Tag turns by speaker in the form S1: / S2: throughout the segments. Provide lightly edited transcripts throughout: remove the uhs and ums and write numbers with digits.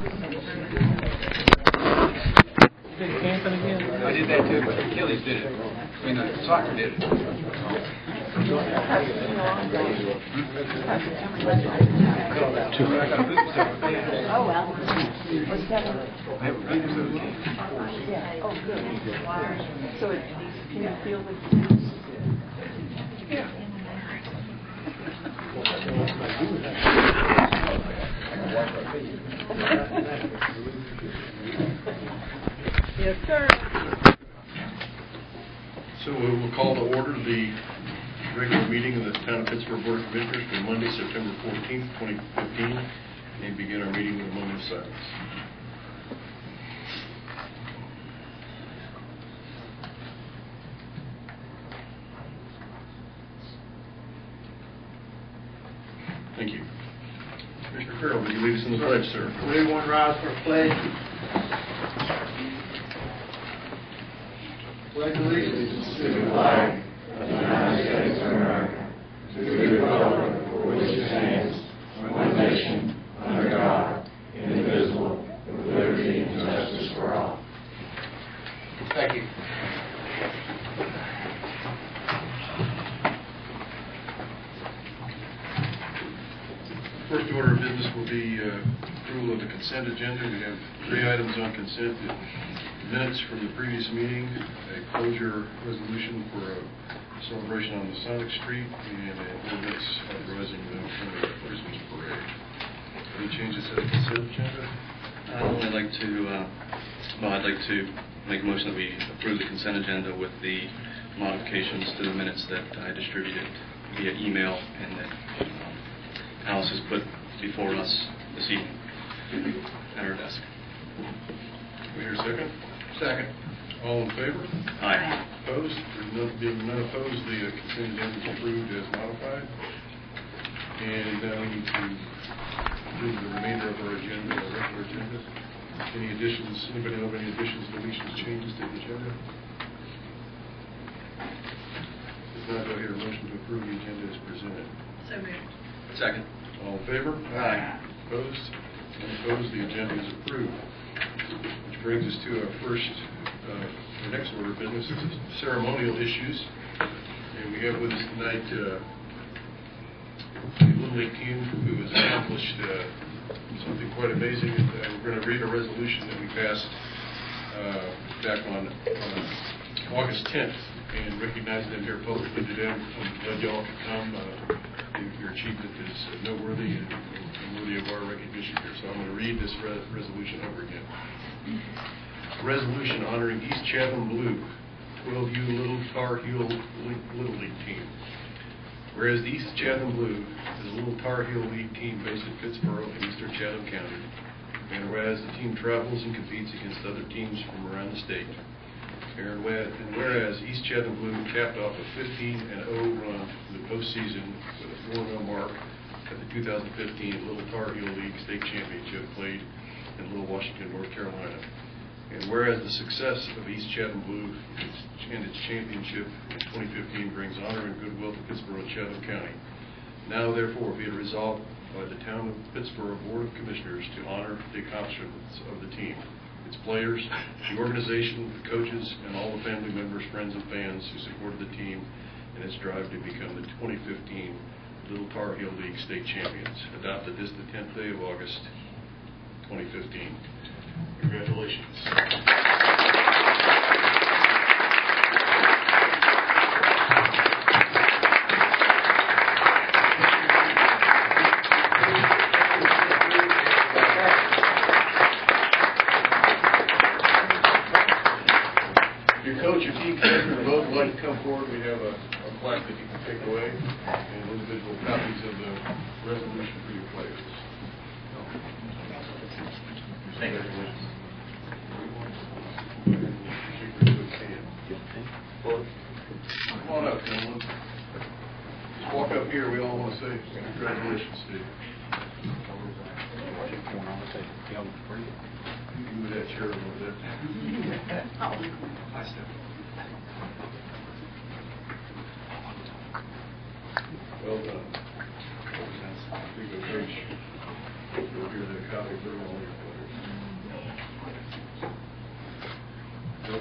S1: Camping again?
S2: I did that too, but Achilles did it. I mean, soccer did it.
S3: Oh, well.
S2: I have a practice of the game.
S3: Yeah. Oh, good. So can you feel the...
S2: Yeah.
S3: Yes, sir.
S4: So we will call to order the regular meeting of the Town of Pittsburgh Board of Commissioners for Monday, September 14th, 2015, and begin our meeting with a moment of silence. Thank you. Commissioner Farrell, would you lead us in the pledge, sir?
S1: Will everyone rise for a pledge? Pledge allegiance to the flag of the United States of America, to the republic for which it stands, one nation, under God, indivisible, with liberty and justice for all.
S2: Thank you.
S4: First order of business will be approval of the consent agenda. We have 3 items on consent. Minutes from the previous meeting, a closure resolution for a celebration on Masonic Street, and an ordinance authorizing the Christmas parade. Any changes to the consent agenda?
S5: I'd like to make a motion that we approve the consent agenda with the modifications to the minutes that I distributed via email and that Alice has put before us this evening at our desk.
S4: We hear a second?
S2: Second.
S4: All in favor?
S5: Aye.
S4: Opposed? Being none opposed, the consent agenda is approved as modified. And now we need to approve the remainder of our agenda, our regular agenda. Any additions? Anybody have any additions, deletions, changes to the agenda? If not, do I hear a motion to approve the agenda as presented?
S3: So moved.
S5: Second.
S4: All in favor?
S2: Aye.
S4: Opposed? None opposed, the agenda is approved. Which brings us to our our next order of business, is ceremonial issues. And we have with us tonight the Little League team who has accomplished something quite amazing. We're going to read a resolution that we passed back on August 10th and recognize them here publicly to them. I'm glad y'all could come. Your achievement is noteworthy and worthy of our recognition here. So I'm going to read this resolution over again. Resolution honoring East Chatham Blue 12U Little Tar Heel Little League team. Whereas the East Chatham Blue is a Little Tar Heel League team based in Pittsboro in eastern Chatham County, and whereas the team travels and competes against other teams from around the state, and whereas East Chatham Blue capped off a 15-0 run in the postseason with a 4-0 mark at the 2015 Little Tar Heel League State Championship played in Little Washington, North Carolina. And whereas the success of East Chatham Blue and its championship in 2015 brings honor and goodwill to Pittsboro and Chatham County, now therefore be it resolved by the Town of Pittsboro Board of Commissioners to honor the accomplishments of the team, its players, the organization, the coaches, and all the family members, friends, and fans who supported the team in its drive to become the 2015 Little Tar Heel League State Champions, adopted this the 10th day of August, 2015. Congratulations. Your coach, your team captain, both would like to come forward. We have a plaque that you can take away and individual copies of the resolution for your players. Thank you. Come on up, gentlemen. Just walk up here. We all want to say congratulations, Steve. You can move that chair a little bit. Hi, Steph. Well done. I think the coach will hear the copy for all your players.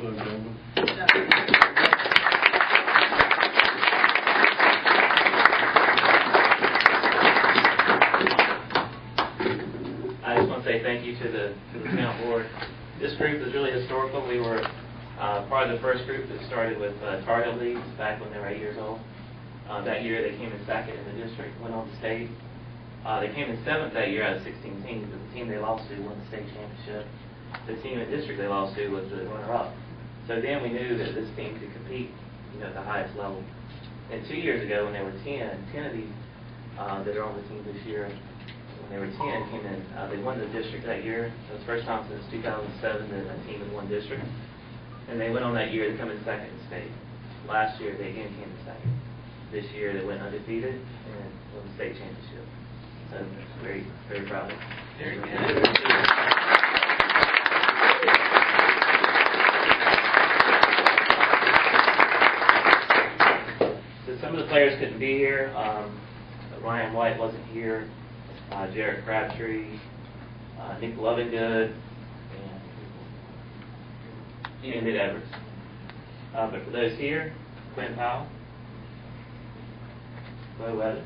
S4: Well done, gentlemen.
S6: I just want to say thank you to the town board. This group is really historical. We were part of the first group that started with Tar Heel Leagues back when they were 8 years old. That year they came in second in the district, went on to state. They came in seventh that year out of 16 teams, but the team they lost to won the state championship. The team in district they lost to was the runner-up. So then we knew that this team could compete, at the highest level. And 2 years ago when they were 10 of these that are on the team this year, when they were 10, came in, they won the district that year. It was the first time since 2007 that a team had won district. And they went on that year to come in second in state. Last year they again came in second. This year they went undefeated and won the state championship. So very, very proud of them. Very good. Some of the players couldn't be here. Ryan White wasn't here. Jarrett Crabtree, Nick Lovingood, and Nick Edwards. But for those here, Quinn Powell, Bo Weathers,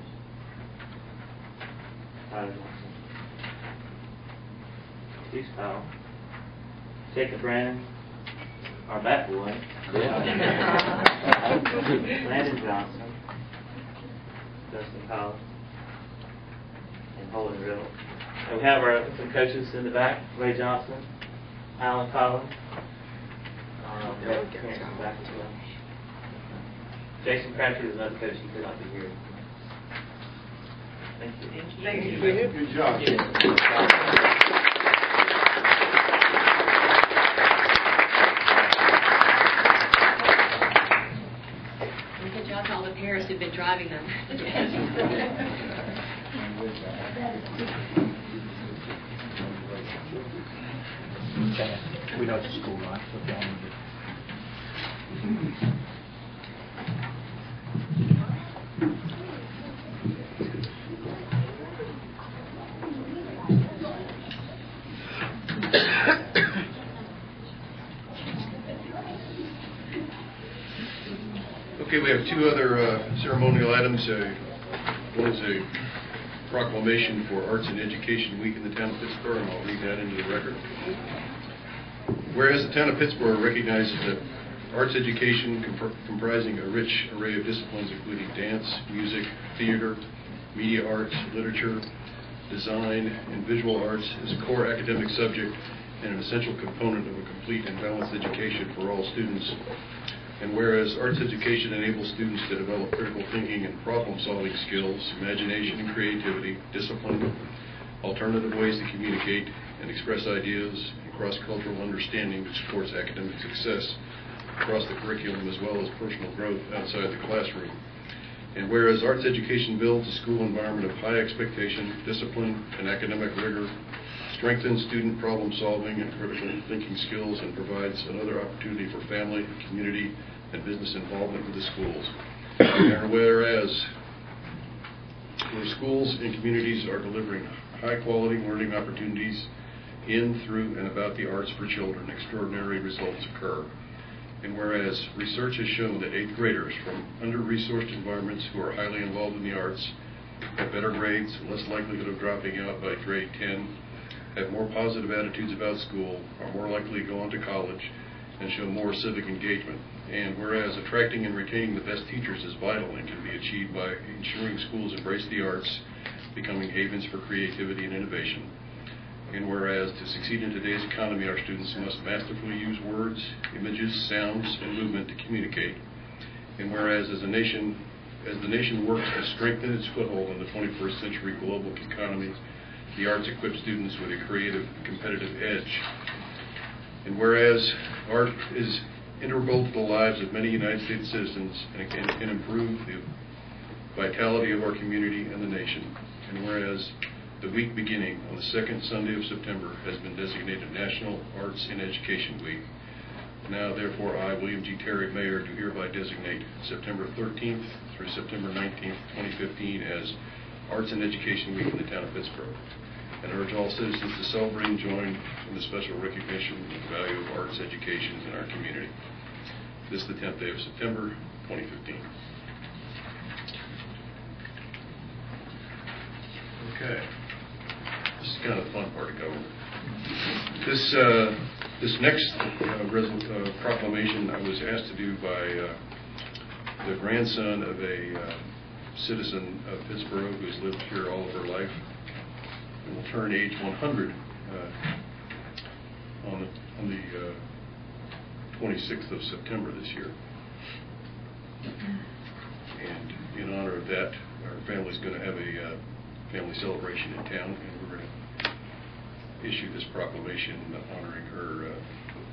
S6: Tyler Johnson, Steve Powell, Jacob Brandon, our bat boy, Landon Johnson, Dustin Collins, and Holden Riddle. And we have some coaches in the back: Ray Johnson, Alan Collins. We have parents in the back as well. Jason Crabtree is another coach. He could not be here. Thank you.
S3: Thank you.
S1: Good job.
S7: Good job to all the parents who've been driving them.
S8: We know it's a school, right? So down
S4: Okay, we have two other ceremonial items. One is a proclamation for Arts and Education Week in the town of Pittsburgh, and I'll read that into the record. Whereas the town of Pittsburgh recognizes that arts education comprising a rich array of disciplines including dance, music, theater, media arts, literature, design, and visual arts is a core academic subject and an essential component of a complete and balanced education for all students. And whereas arts education enables students to develop critical thinking and problem-solving skills, imagination and creativity, discipline, alternative ways to communicate and express ideas, and cross-cultural understanding that supports academic success across the curriculum as well as personal growth outside the classroom. And whereas arts education builds a school environment of high expectation, discipline, and academic rigor, strengthens student problem-solving and critical thinking skills, and provides another opportunity for family, community, and business involvement with the schools. And whereas where schools and communities are delivering high-quality learning opportunities in, through, and about the arts for children, extraordinary results occur. And whereas research has shown that 8th graders from under-resourced environments who are highly involved in the arts have better grades, less likelihood of dropping out by grade 10, have more positive attitudes about school, are more likely to go on to college, and show more civic engagement. And whereas attracting and retaining the best teachers is vital and can be achieved by ensuring schools embrace the arts, becoming havens for creativity and innovation. And whereas to succeed in today's economy, our students must masterfully use words, images, sounds, and movement to communicate. And whereas as the nation works to strengthen its foothold in the 21st century global economy, the arts equip students with a creative, competitive edge. And whereas art is integral to the lives of many United States citizens and can improve the vitality of our community and the nation. And whereas the week beginning on the second Sunday of September has been designated National Arts in Education Week. Now, therefore, I, William G. Terry, Mayor, do hereby designate September 13th through September 19th, 2015 as Arts and Education Week in the town of Pittsburgh. and urge all citizens to celebrate and join in the special recognition of the value of arts education in our community. This is the 10th day of September, 2015. Okay. This is kind of the fun part of government. This next proclamation I was asked to do by the grandson of a citizen of Pittsboro who has lived here all of her life and will turn age 100 on the 26th of September this year. And in honor of that, our family's going to have a family celebration in town, and we're going to issue this proclamation honoring her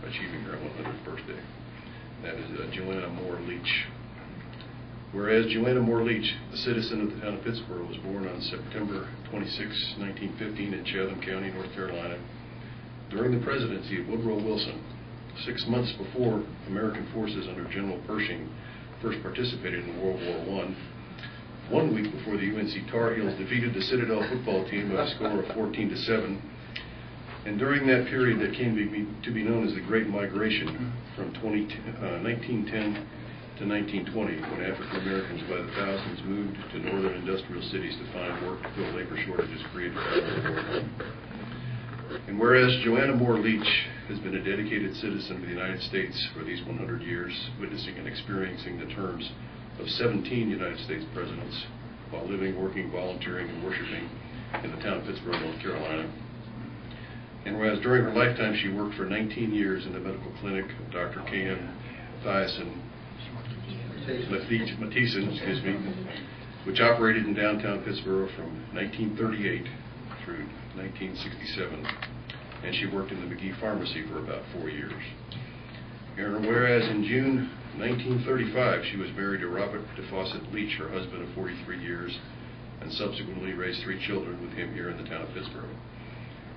S4: achieving her 100th birthday. That is Joanna Moore Leach. Whereas Joanna Moore Leach, a citizen of the town of Pittsboro, was born on September 26, 1915 in Chatham County, North Carolina, during the presidency of Woodrow Wilson, 6 months before American forces under General Pershing first participated in World War I, 1 week before the UNC Tar Heels defeated the Citadel football team by a score of 14-7. And during that period that came to be known as the Great Migration from 1910 to 1920, when African Americans by the thousands moved to northern industrial cities to find work to fill labor shortages created by World War I. And whereas Joanna Moore Leach has been a dedicated citizen of the United States for these 100 years, witnessing and experiencing the terms of 17 United States presidents while living, working, volunteering, and worshiping in the town of Pittsboro, North Carolina. And whereas during her lifetime she worked for 19 years in the medical clinic of Dr. K.M. Mathieson, which operated in downtown Pittsboro from 1938 through 1967. And she worked in the McGee Pharmacy for about 4 years. And whereas in June 1935 she was married to Robert DeFawcett Leach, her husband of 43 years, and subsequently raised 3 children with him here in the town of Pittsboro.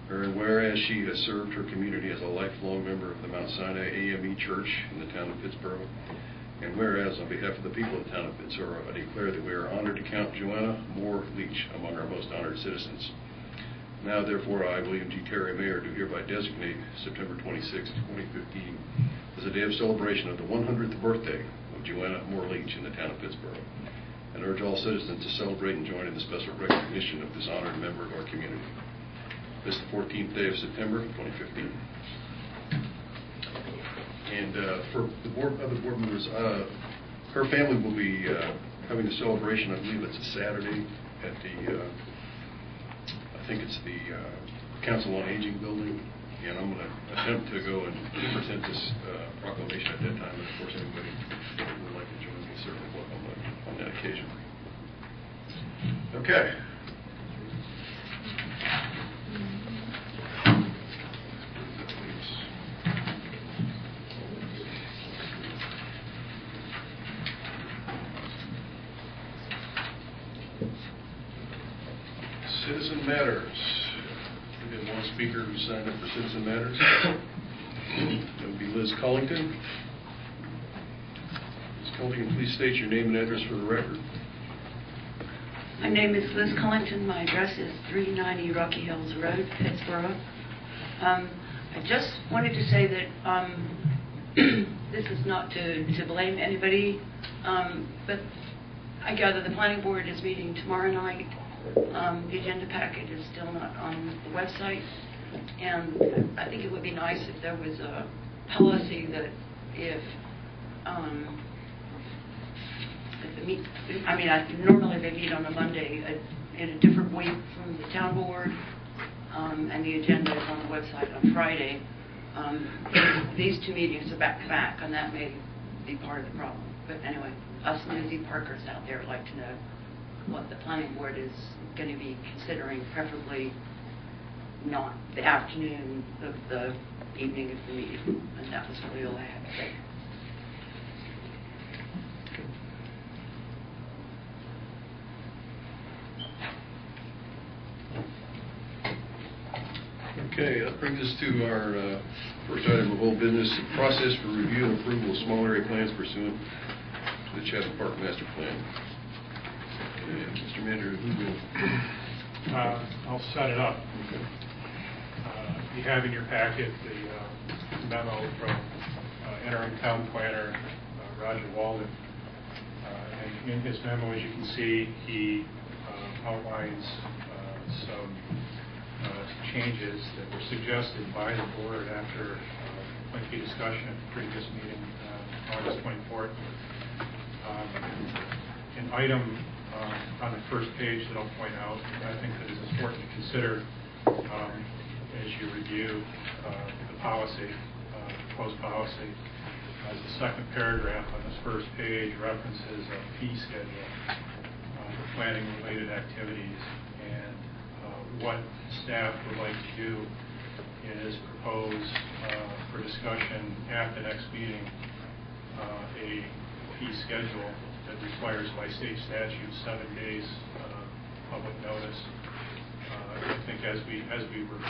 S4: And whereas she has served her community as a lifelong member of the Mount Sinai AME Church in the town of Pittsboro, and whereas on behalf of the people of the town of Pittsboro, I declare that we are honored to count Joanna Moore Leach among our most honored citizens. Now, therefore, I, William G. Terry, Mayor, do hereby designate September 26, 2015 as a day of celebration of the 100th birthday of Joanna Moore Leach in the town of Pittsboro, and urge all citizens to celebrate and join in the special recognition of this honored member of our community. This is the 14th day of September, 2015. And for the other board members, her family will be having a celebration. I believe it's a Saturday at the, I think it's the Council on Aging building. And I'm going to attempt to go and present this proclamation at that time. And of course, anybody who would like to join me certainly welcome on that occasion. Okay. Citizen Matters. We have one speaker who signed up for Citizen Matters. That would be Liz Collington. Ms. Collington, please state your name and address for the record.
S9: My name is Liz Collington. My address is 390 Rocky Hills Road, Pittsboro. I just wanted to say that this is not to blame anybody, but I gather the planning board is meeting tomorrow night. The agenda packet is still not on the website, and I think it would be nice if there was a policy that if normally they meet on a Monday in a different week from the town board, and the agenda is on the website on Friday. These 2 meetings are back to back, and that may be part of the problem. But anyway, us newsy Parkers out there would like to know what the planning board is going to be considering, preferably not the afternoon of the evening of the meeting. And that was really all I had to say.
S4: Okay, that brings us to our first item of old business, process for review and approval of small area plans pursuant to the Chatham Park Master Plan. And Mr. Manager, who will
S10: I'll set it up. You have in your packet the memo from interim town planner Roger Walden. And in his memo, as you can see, he outlines some changes that were suggested by the board after lengthy discussion at the previous meeting, August 24th. An item on the first page that I'll point out, I think that is important to consider as you review the policy, proposed policy. The second paragraph on this first page references a fee schedule for planning-related activities, and what staff would like to do is propose for discussion at the next meeting a fee schedule that requires by state statute 7 days public notice. I think as we were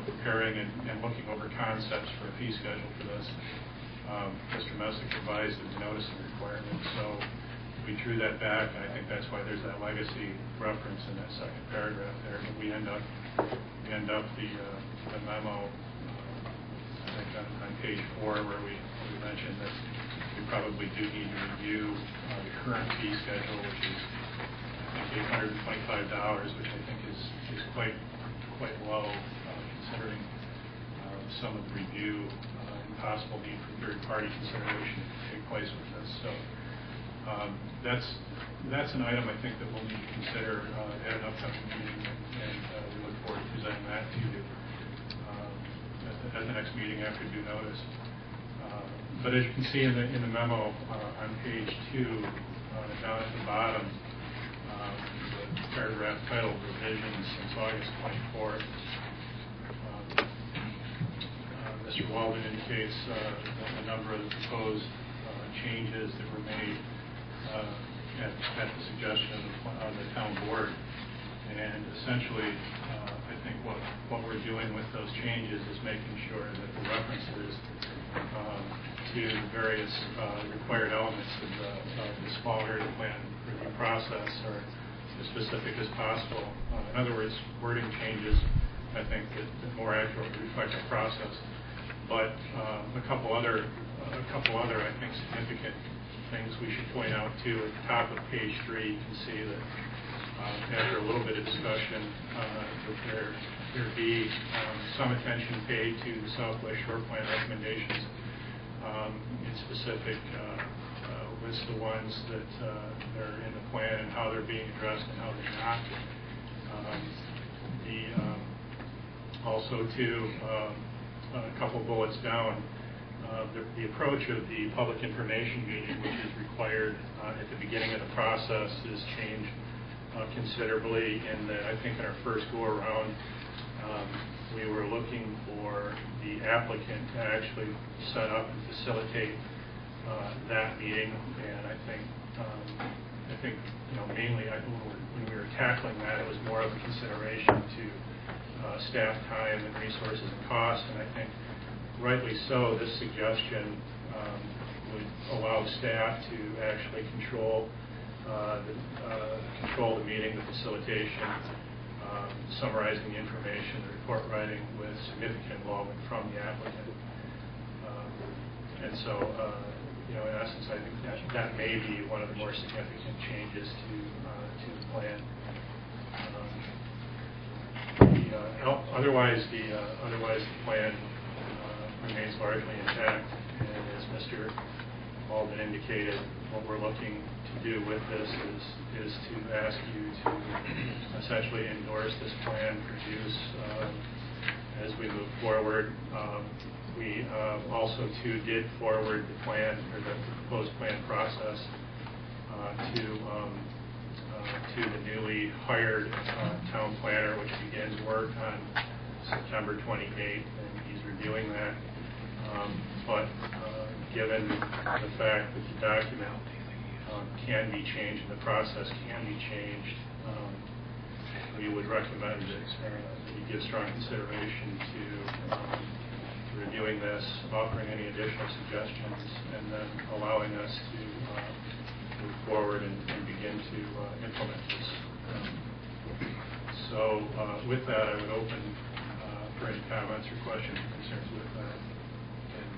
S10: preparing and looking over concepts for a fee schedule for this, Mr. Messick advised of the noticing requirement, so we drew that back, and I think that's why there's that legacy reference in that second paragraph there. But we end up the memo, I think on page 4, where we mentioned that we probably do need to review the current fee schedule, which is I think $825, which I think is quite low considering some of the review and possible need for third-party consideration to take place with this. So that's an item I think that we'll need to consider at an upcoming meeting, and we look forward to presenting that to you at the next meeting after due notice. But as you can see in the memo on page 2, down at the bottom, the paragraph titled Revisions since August 24th. Mr. Walden indicates a number of the proposed changes that were made at the suggestion of the town board. And essentially, I think what we're doing with those changes is making sure that the references to the various required elements of the small area plan review process are as specific as possible. In other words, wording changes, I think, that more accurately reflect the process. But a couple other, I think, significant things we should point out too. At the top of page 3, you can see that after a little bit of discussion, that there be some attention paid to the Southwest Shore Plan recommendations. In specific, list the ones that are in the plan and how they're being addressed and how they're not. Also, too, a couple bullets down, the approach of the public information meeting, which is required at the beginning of the process, is changed considerably. In that, I think in our first go around, we were looking for the applicant to actually set up and facilitate that meeting, and I think mainly when we were tackling that, it was more of a consideration to staff time and resources and costs, and I think rightly so, this suggestion would allow staff to actually control the meeting, the facilitation, summarizing the information, the report writing with significant involvement from the applicant. And so, in essence, I think that may be one of the more significant changes to the plan. Otherwise, the plan remains largely intact, and as Mr. Walden indicated, what we're looking to do with this is to ask you to essentially endorse this plan for use as we move forward. We also too did forward the plan, or the proposed plan process to the newly hired town planner, which begins work on September 28th, and he's reviewing that. But given the fact that the document can be changed and the process can be changed, we would recommend that you give strong consideration to reviewing this, offering any additional suggestions, and then allowing us to move forward and begin to implement this. So So with that, I would open for any comments or questions or concerns with that, and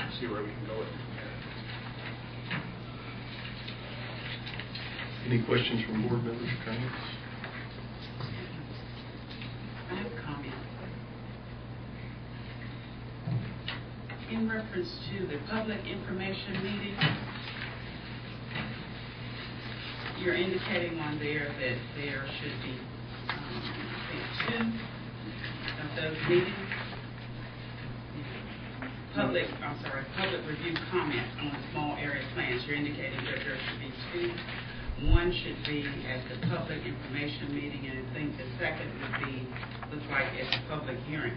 S10: just see where we can go with it.
S4: Any questions from board members or comments?
S11: I have a comment. In reference to the public information meeting, you're indicating on there that there should be, I think, 2 of those meetings. Public review comment on small area plans. You're indicating that there should be 2. One should be at the public information meeting, and I think the second would be, looks like it's a public hearing.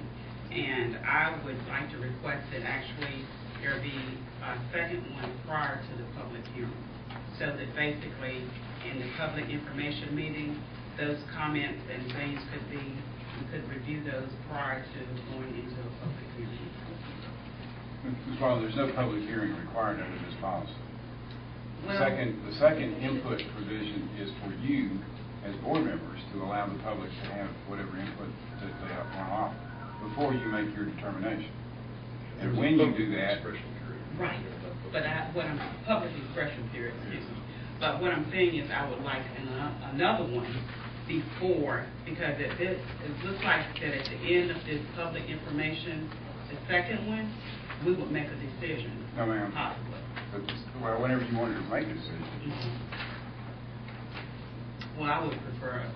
S11: And I would like to request that actually there be a second one prior to the public hearing, so that basically in the public information meeting, those comments and things we could review those prior to going into a public hearing.
S2: Ms. Waller, there's no public hearing required under this policy.
S11: Well,
S2: The second input provision is for you as board members to allow the public to have whatever input that they want to offer before you make your determination. And when you do that,
S11: right. But public expression period, excuse me. But what I'm saying is I would like another one before, because it looks like that at the end of this public information, the second one, we would make a decision.
S2: No, ma'am.
S11: Possibly.
S2: Well, whenever you wanted to make a decision.
S11: Mm-hmm. Well, I would prefer a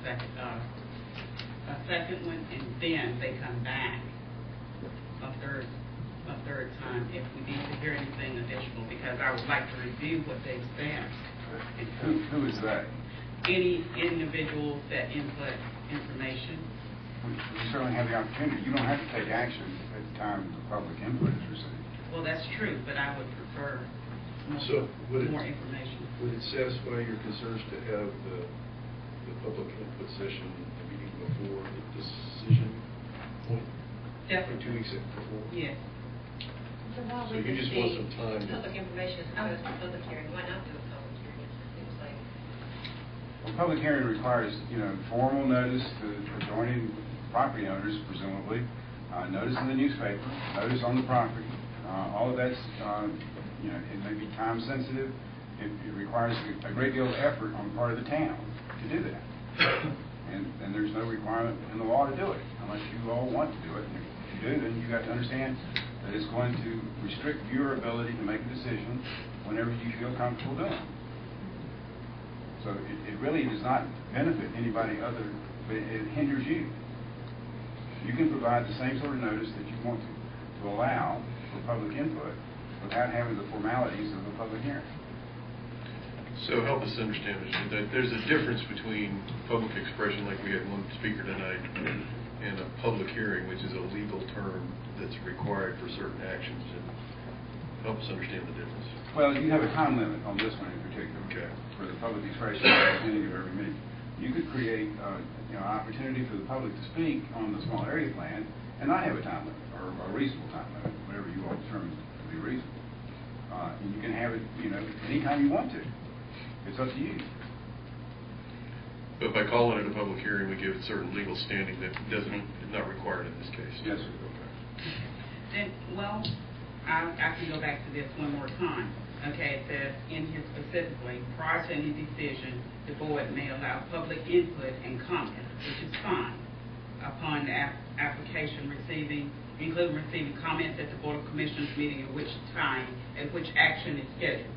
S11: second one, and then they come back a third time if we need to hear anything additional, because I would like to review what they've said.
S2: Who is that?
S11: Any individuals that input information.
S2: You certainly have the opportunity. You don't have to take action at the time the public input is received.
S11: Well, that's true, but I would prefer more information.
S4: Would it satisfy your concerns to have the public input session the meeting before the decision point?
S11: Definitely.
S4: 2 weeks before?
S11: Yes.
S7: So while
S4: So
S7: we
S4: you just want some time to...
S7: public information as opposed to public hearing, why not do a public hearing? It seems like...
S2: Well, public hearing requires, formal notice to adjoining property owners, presumably, notice in the newspaper, notice on the property. All of that's, it may be time sensitive. It requires a great deal of effort on the part of the town to do that. And there's no requirement in the law to do it, unless you all want to do it. And if you do, then you got to understand that it's going to restrict your ability to make a decision whenever you feel comfortable doing it. So it really does not benefit anybody other, but it hinders you. You can provide the same sort of notice that you want to allow for public input without having the formalities of a public hearing.
S4: So help us understand that there's a difference between public expression, like we had one speaker tonight, and a public hearing, which is a legal term that's required for certain actions. And help us understand the difference.
S2: Well, you have a time limit on this one in particular.
S4: Okay.
S2: For the public expression at the beginning of every meeting. You could create an opportunity for the public to speak on the small area plan and not have a time limit or a reasonable time limit, whatever you all determine to be reasonable. And you can have it, anytime you want to. It's up to you.
S4: But by calling it a public hearing, we give it certain legal standing that is not required in this case.
S2: Yes, sir.
S11: Then, well, I can go back to this one more time. Okay, it says in here specifically, prior to any decision, the board may allow public input and comment, which is fine, upon the application including receiving comments at the Board of Commissioners meeting at which action is scheduled.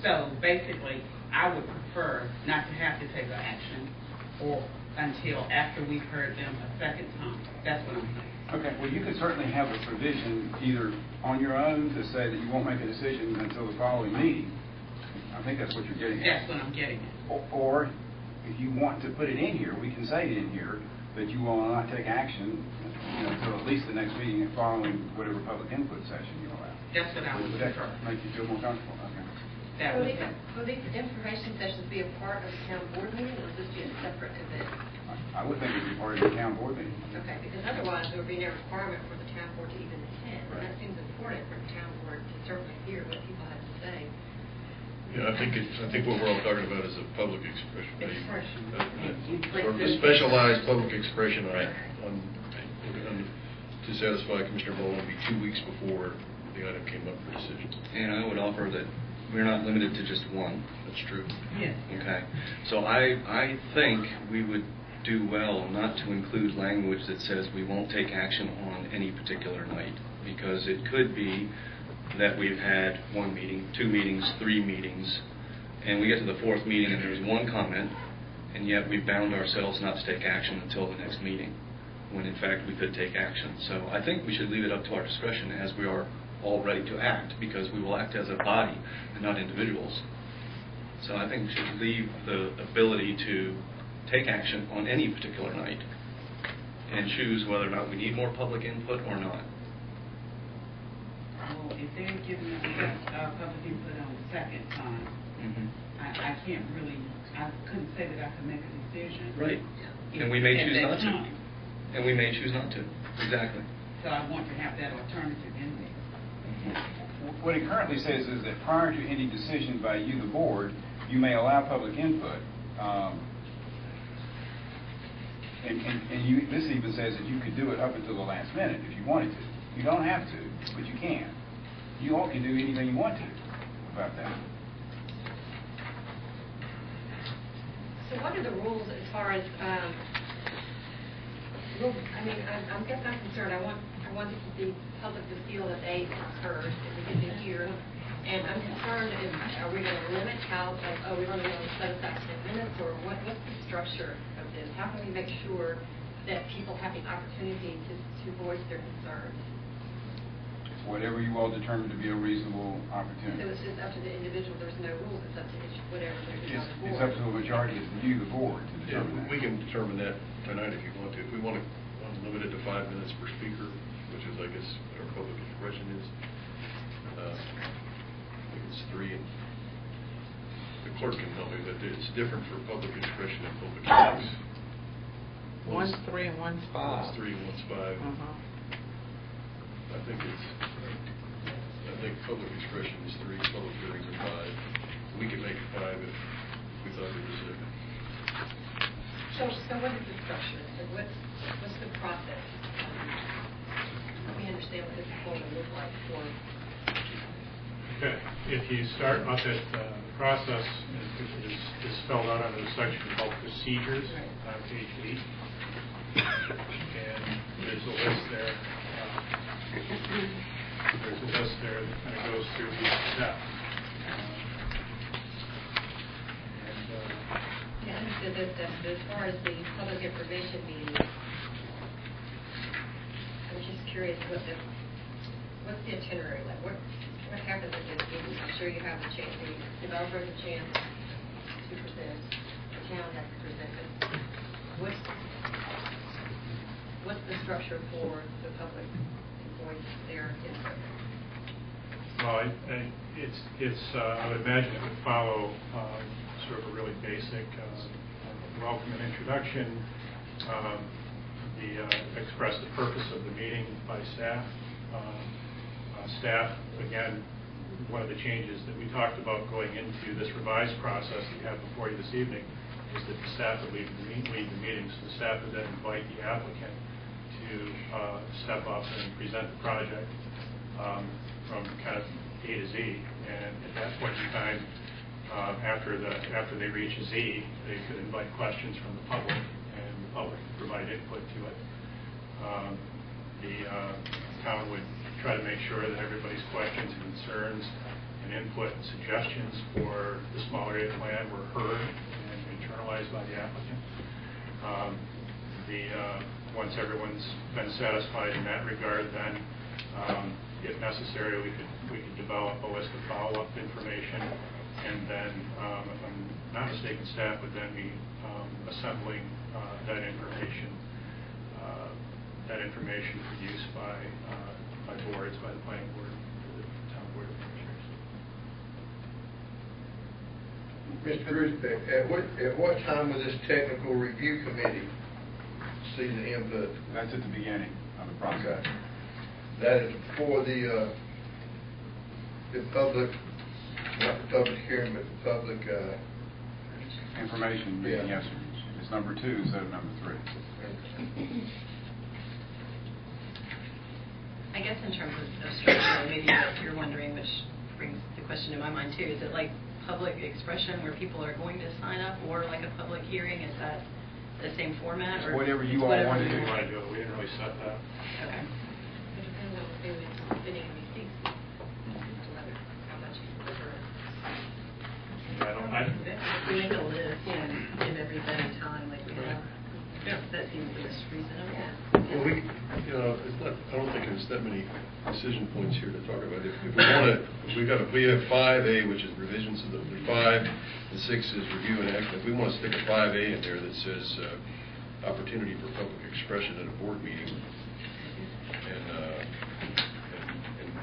S11: So basically, I would prefer not to have to take an action or until after we've heard them a second time. That's what I'm saying.
S2: Okay, well, you could certainly have a provision either on your own to say that you won't make a decision until the following meeting. I think that's what you're getting at.
S11: That's what I'm getting at.
S2: Or if you want to put it in here, we can say it in here that you will not take action until at least the next meeting following whatever public input session you allow.
S11: That's what I would
S2: Would that
S11: prefer.
S2: make you feel more comfortable? Okay.
S11: That would
S7: Will these information sessions be a part of the town board meeting, or will this be a separate event?
S2: I would think it would be part of the town board meeting.
S7: Okay, because otherwise there would be no requirement for the town board to even attend. And that seems important for the town board to certainly hear what people have to say.
S4: Yeah, I think what we're all talking about is a public expression. Sort of a
S11: Expression.
S4: specialized public expression to satisfy Commissioner Boland would be 2 weeks before the item came up for decision.
S5: And I would offer that we're not limited to just one.
S4: That's true.
S11: Yes.
S5: Okay. So I think we would do well not to include language that says we won't take action on any particular night, because it could be that we've had 1 meeting, 2 meetings, 3 meetings, and we get to the 4th meeting and there's 1 comment, and yet we've bound ourselves not to take action until the next meeting, when in fact we could take action. So I think we should leave it up to our discretion as we are all ready to act, because we will act as a body and not individuals. So I think we should leave the ability to take action on any particular night and choose whether or not we need more public input or not.
S11: Well, if they're giving us public input on the second time, I can't really, I couldn't say that I could make a decision.
S5: Right. And we may
S11: at
S5: choose
S11: that
S5: not
S11: time.
S5: to. And we may choose not to. Exactly.
S11: So I want to have that alternative in there.
S2: What it currently says is that prior to any decision by you, the board, you may allow public input. And this even says that you could do it up until the last minute if you wanted to. You don't have to, but you can. You all can do anything you want to about that.
S7: So what are the rules as far as, I guess I'm concerned, I want the public to feel that they heard, that we get to hear. And I'm concerned, are we going to limit how, we're only going to set aside 10 minutes, or what's the structure of this? How can we make sure that people have the opportunity to voice their concerns?
S2: It's whatever you all determine to be a reasonable
S7: So
S2: opportunity.
S7: it's just up to the individual, there's no rules, it's up to whatever they're
S2: It's
S7: doing.
S2: up to the majority of you, the board, to
S4: Yeah,
S2: determine that.
S4: we can determine that tonight if you want to. If we want to limit it to 5 minutes per speaker, which is, I guess, what our public expression is, I think it's 3. And the clerk can tell me that it's different for public expression and public hearings.
S3: One's 3 and one's 5.
S4: One's 3 and one's 5. I think public expression is 3, public hearings are 5. We could make it 5 if we thought it was different.
S7: So what is the structure? And what's the process? Let me understand what this is going to look like for.
S10: Okay, if you start off at the process, is spelled out under the section called procedures on page 8. And there's a list there. There's a list there that kind of goes through each step.
S7: I understood that as far as the public information meeting, I'm just curious what's the itinerary like? What happens at this meeting? I'm sure you have the chance, the developer has a chance to present, the town has to present it. What's the structure for the public to voice their input?
S10: Well, I would imagine it would follow sort of a really basic welcome and introduction, express the purpose of the meeting by staff. Staff, again, one of the changes that we talked about going into this revised process that we have before you this evening is that the staff would lead the meetings. The staff would then invite the applicant to step up and present the project from kind of A to Z. And at that point in time, after they reach a Z, they could invite questions from the public, and the public could provide input to it. The town would try to make sure that everybody's questions and concerns and input and suggestions for the small area plan were heard and internalized by the applicant. Once everyone's been satisfied in that regard, then if necessary, we could develop a list of follow-up information, and then, if I'm not mistaken, staff would then be assembling that information for use by boards, by the planning board, the town board of commissioners.
S1: Mr. Rusbeck, at what time will this technical review committee see the input?
S2: That's at the beginning of the process.
S1: Okay. That is for the public Not the public hearing, but the public,
S2: Information meeting,
S1: Yeah.
S2: yes, sir. It's number 2 instead of number 3.
S12: I guess in terms of structure, maybe what you're wondering, which brings the question to my mind too, is it like public expression where people are going to sign up, or like a public hearing? Is that the same format? Or
S2: Whatever you
S12: it's
S2: all
S12: whatever
S2: want to
S12: you
S2: do.
S10: We want to do it, we didn't really set that.
S12: Okay.
S7: It depends on who is sitting in these seats, whether, how much you prefer.
S10: I don't, I,
S12: We need to live and give everybody time like we have.
S4: Yeah.
S12: That seems the most reasonable.
S4: Well, it's not, I don't think there's that many decision points here to talk about. If we want to, we have 5A, which is revisions to the 5, and 6 is review and action. If we want to stick a 5A in there that says opportunity for public expression at a board meeting, and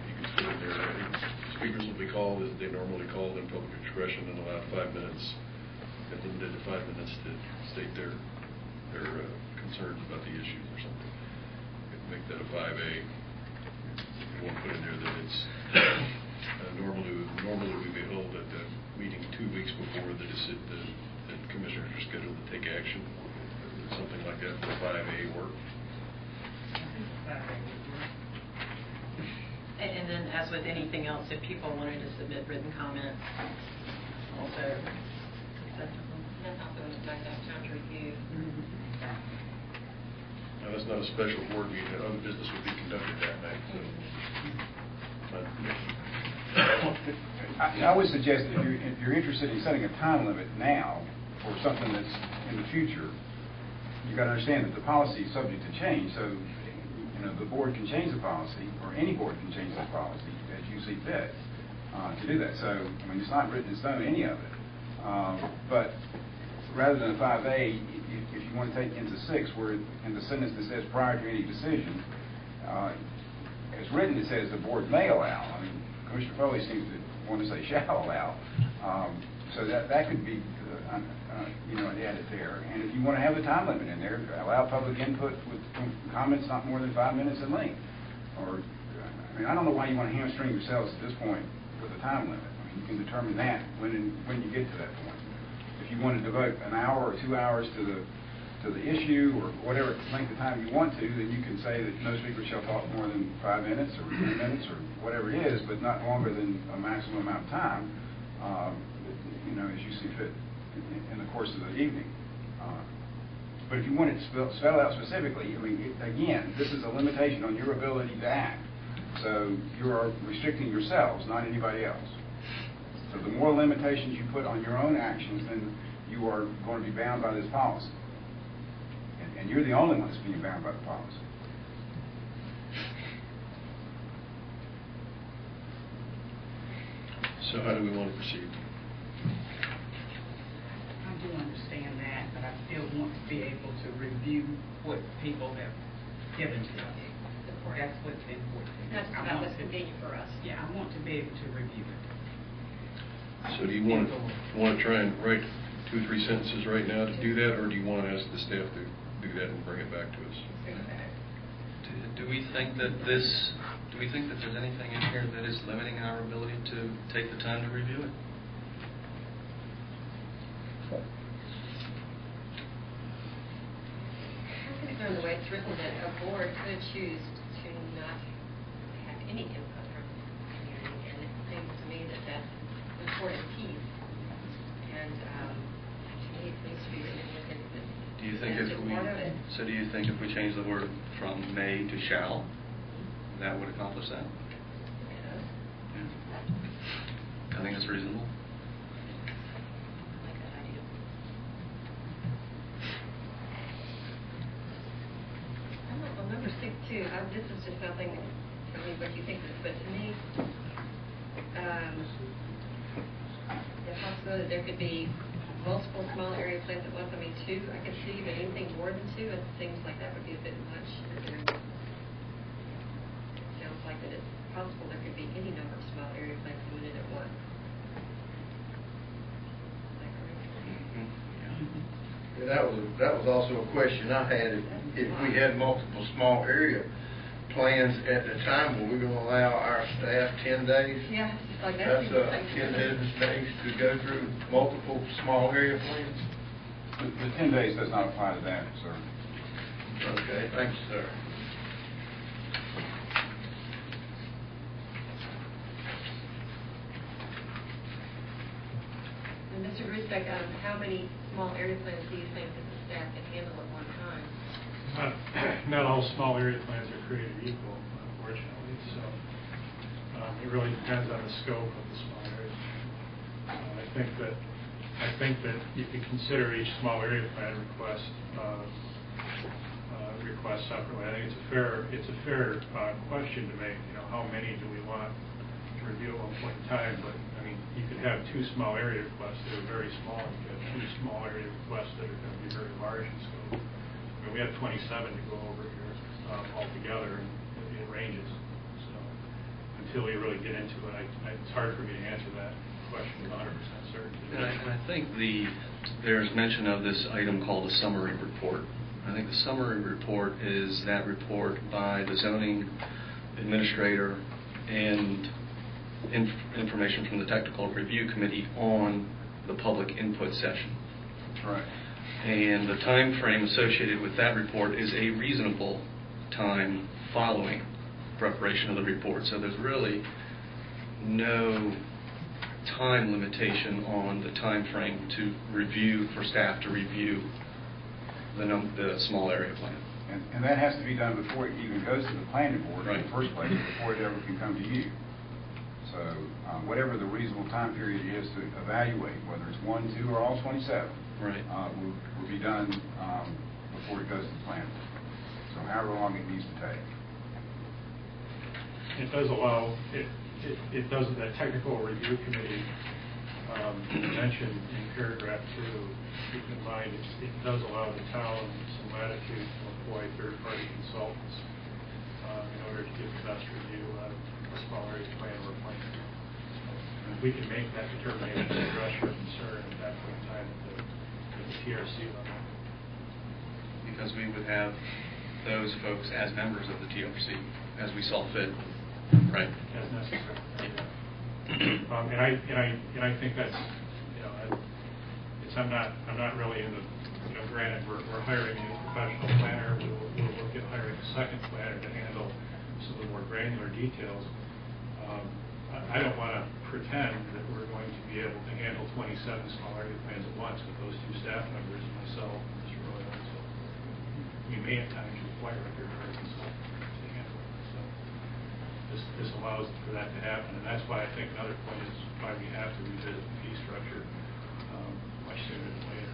S4: you can put in there, I think speakers will be called as they normally called in public expression and allowed 5 minutes, and limited to 5 minutes to state their concerns about the issues or something. Make that a 5A. We won't put in there that it's normally we may hold at the meeting 2 weeks before the commissioners are scheduled to take action. Something like that for 5A work.
S12: And then, as with anything else, if people wanted to submit written comments, also acceptable.
S7: That's not going to affect that time to review.
S4: Now, that's not a special board meeting. Other business would be conducted that night. So.
S2: I would suggest if you're interested in setting a time limit now for something that's in the future, you got to understand that the policy is subject to change. So, the board can change the policy, or any board can change the policy as you see fit to do that. So, it's not written in stone, any of it. But rather than a 5A, if you want to take into 6, where in the sentence that says prior to any decision, as written it says the board may allow. Commissioner Foley seems to want to say shall allow. So that could be added there. And if you want to have the time limit in there, allow public input with comments not more than 5 minutes in length. Or, I don't know why you want to hamstring yourselves at this point with a time limit. You can determine that when you get to that point. If you want to devote an hour or 2 hours to the issue or whatever length of time you want to, then you can say that no speaker shall talk more than 5 minutes or 10 minutes or whatever it is, but not longer than a maximum amount of time, as you see fit in the course of the evening. But if you want it spelled out specifically, again, this is a limitation on your ability to act. So you are restricting yourselves, not anybody else. So the more limitations you put on your own actions, then you are going to be bound by this policy. And you're the only one that's being bound by the policy.
S4: So how do we want to proceed?
S11: I do understand that, but I still want to be able to review what people have given to us. That's what's important.
S7: That's about what's convenient for us.
S11: Yeah, I want to be able to review it.
S4: So do you want to try and write 2 or 3 sentences right now to do that, or do you want to ask the staff to do that and bring it back to us?
S5: Do we think that there's anything in here that is limiting our ability to take the time to review it?
S7: I'm concerned the way it's written that a board could choose to not have any input from the community, and it seems to me that that's an important piece. And to me, it needs to be written in the
S5: Do you think if we change the word from may to shall, that would accomplish that?
S7: Yes.
S5: Yeah. I think that's reasonable.
S12: I like that idea.
S7: On number 6 too, this is just something, tell me what you think of it, but to me, the possibility that there could be multiple small area plans at once, 2, I could see, but anything more than 2, it seems like that would be a bit much. It sounds like that it's possible there could be any number of small area plans coming in at once. Is that correct?
S1: Yeah, that was also a question I had. If we had multiple small area plans at the time, were we going to allow our staff 10 days?
S7: Yeah. Like that
S1: That's
S7: seems like.
S1: in business days to go through multiple small area plans?
S2: The 10 days does not apply to that, sir.
S1: Okay, thanks, sir.
S7: And Mr. Gruszbeck, how many small area plans do you think that the staff can handle at one time?
S10: Not all small area plans are created equal, unfortunately, so it really depends on the scope of the small areas. I think that you can consider each small area plan request separately. I think it's a fair question to make. You know, how many do we want to review at one point in time? But I mean, you could have 2 small area requests that are very small. You could have 2 small area requests that are going to be very large in scope. I mean, we have 27 to go over here altogether, and it ranges. So until we really get into it, it's hard for me to answer that question with 100% certainty.
S5: And I think there's mention of this item called a summary report. I think the summary report is that report by the zoning administrator and information from the technical review committee on the public input session.
S2: Right.
S5: And the time frame associated with that report is a reasonable time following preparation of the report. So there's really no time limitation on the time frame to review, for staff to review the small area plan.
S2: And that has to be done before it even goes to the planning board
S5: Right.
S2: in the first place, before it ever can come to you. So whatever the reasonable time period is to evaluate, whether it's 1, 2, or all 27,
S5: Right.
S2: will be done before it goes to the planning board. So however long it needs to take.
S10: It does allow, it does, that technical review committee mentioned in paragraph 2, keep in mind, it does allow the town some latitude to employ third-party consultants in order to get the best review out of a small area plan or a plan. So we can make that determination to address your concern at that point in time at the TRC level.
S5: Because we would have those folks as members of the TRC as we saw fit, right?
S10: As necessary. And I think that's, you know, I'm not really in the, you know, granted we're hiring a professional planner. We'll look at hiring a second planner to handle some of the more granular details. I don't want to pretend that we're going to be able to handle 27 small area plans at once with those 2 staff members and myself and Mr. Royal. So we may at times require a third-party consultant to handle it. So this allows for that to happen, and that's why I think another point is why we have to revisit the fee structure much sooner than later.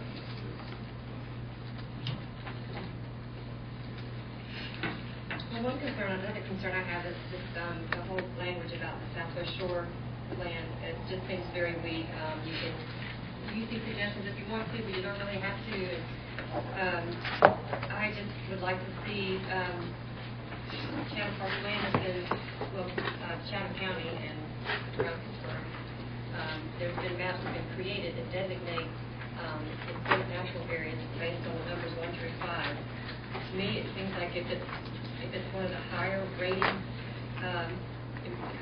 S7: Well, another concern I have is just the whole language about the Southwest Shore plan. It just seems very weak. You can use these suggestions if you want to, but you don't really have to. I just would like to see Chatham Park Land has been, Chatham County and around Pittsburgh, there's been maps that have been created that designate exempt natural areas based on the numbers 1 through 5. To me, it seems like if it's one of the higher rated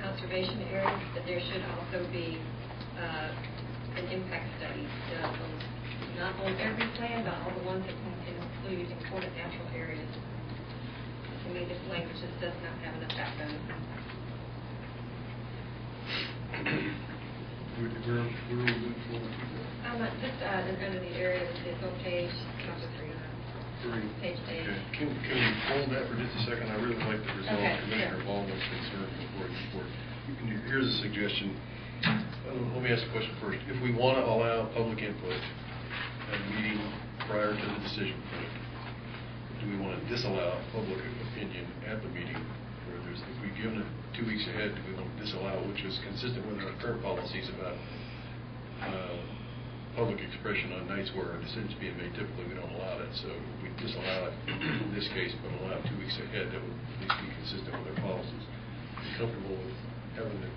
S7: conservation areas, that there should also be an impact study done on, not on every plan, but all the ones that include important natural areas. To me, this language just does not have enough backbone.
S4: Where will we move forward?
S7: Just under the area, it's on page, page 8.
S4: Okay. Can we hold that for just a second? I really like to resolve
S7: Okay,
S4: Commissioner
S7: sure.
S4: Baldwin's concern before it's report. Here's a suggestion. Let me ask the question first. If we want to allow public input at a meeting prior to the decision point, do we want to disallow public opinion at the meeting? If we give it 2 weeks ahead, do we want to disallow, which is consistent with our current policies about public expression on nights where a decision's being made? Typically, we don't allow that. So if we disallow it in this case, but allow it 2 weeks ahead, that would at least be consistent with our policies. Are you comfortable with having the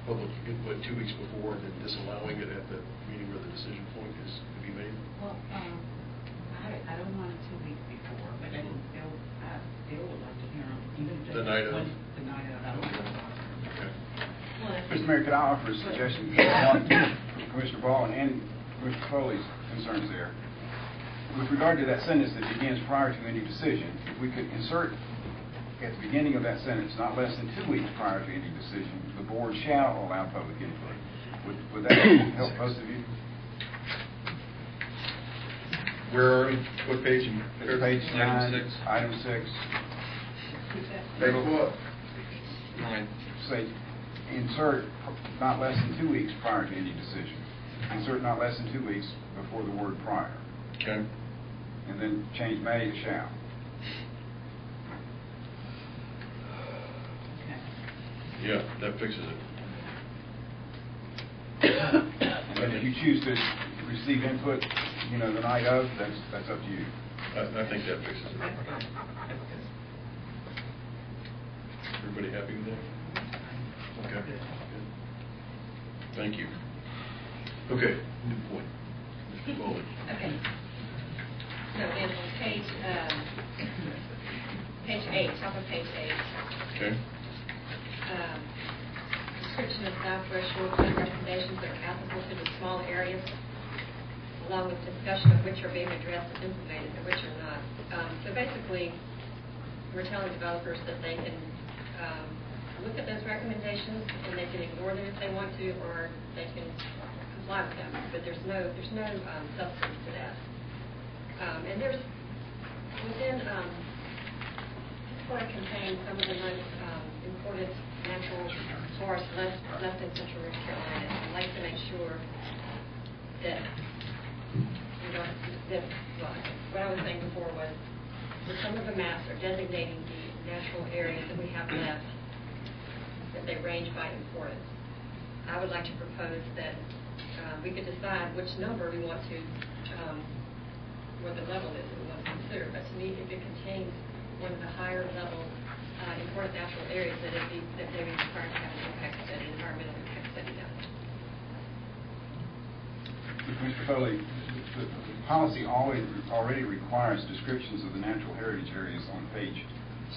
S4: public input 2 weeks before and then disallowing it at the meeting where the decision point is to be made?
S11: Well, I don't want it 2 weeks before, but then I still would like to hear them, even if
S4: The night of?
S11: The night of.
S4: Okay.
S7: Well,
S2: Mayor, could I offer a suggestion on Commissioner Baldwin and Commissioner Foley's concerns there? With regard to that sentence that begins prior to any decision, if we could insert at the beginning of that sentence, not less than 2 weeks prior to any decision, the board shall allow public input. Would that help both of you?
S4: Where are we? What page?
S2: It's page 9,
S5: Item 6.
S2: item 6.
S1: Page what?
S5: 9.
S2: Say, insert not less than 2 weeks prior to any decision. Insert not less than 2 weeks before the word prior.
S4: Okay.
S2: And then change may to shall.
S4: Yeah, that fixes it.
S2: And then if you choose to receive input, the night of, that's up to you.
S4: I think that fixes it. Everybody happy with that? Okay. Good. Thank you. Okay, new point. Mr. Bowler.
S7: Okay. So in page 8, top of page 8.
S4: Okay.
S7: Description of Southwest Shore Plan recommendations that are applicable to the small areas, along with discussion of which are being addressed and implemented and which are not. So basically, we're telling developers that they can look at those recommendations and they can ignore them if they want to, or they can comply with them. But there's no substance to that. And there's within Florida contains some of the most important natural forests left in central North Carolina. And I'd like to make sure that what I was saying before was that some of the maps are designating the natural areas that we have left, that they range by importance. I would like to propose that we could decide which number we want to, what the level is that we want to consider. But to me, if it contains one of the higher level important natural areas, that they would require to have an impact study, environmental impact study done.
S2: Mr. Foley, the policy already requires descriptions of the natural heritage areas on page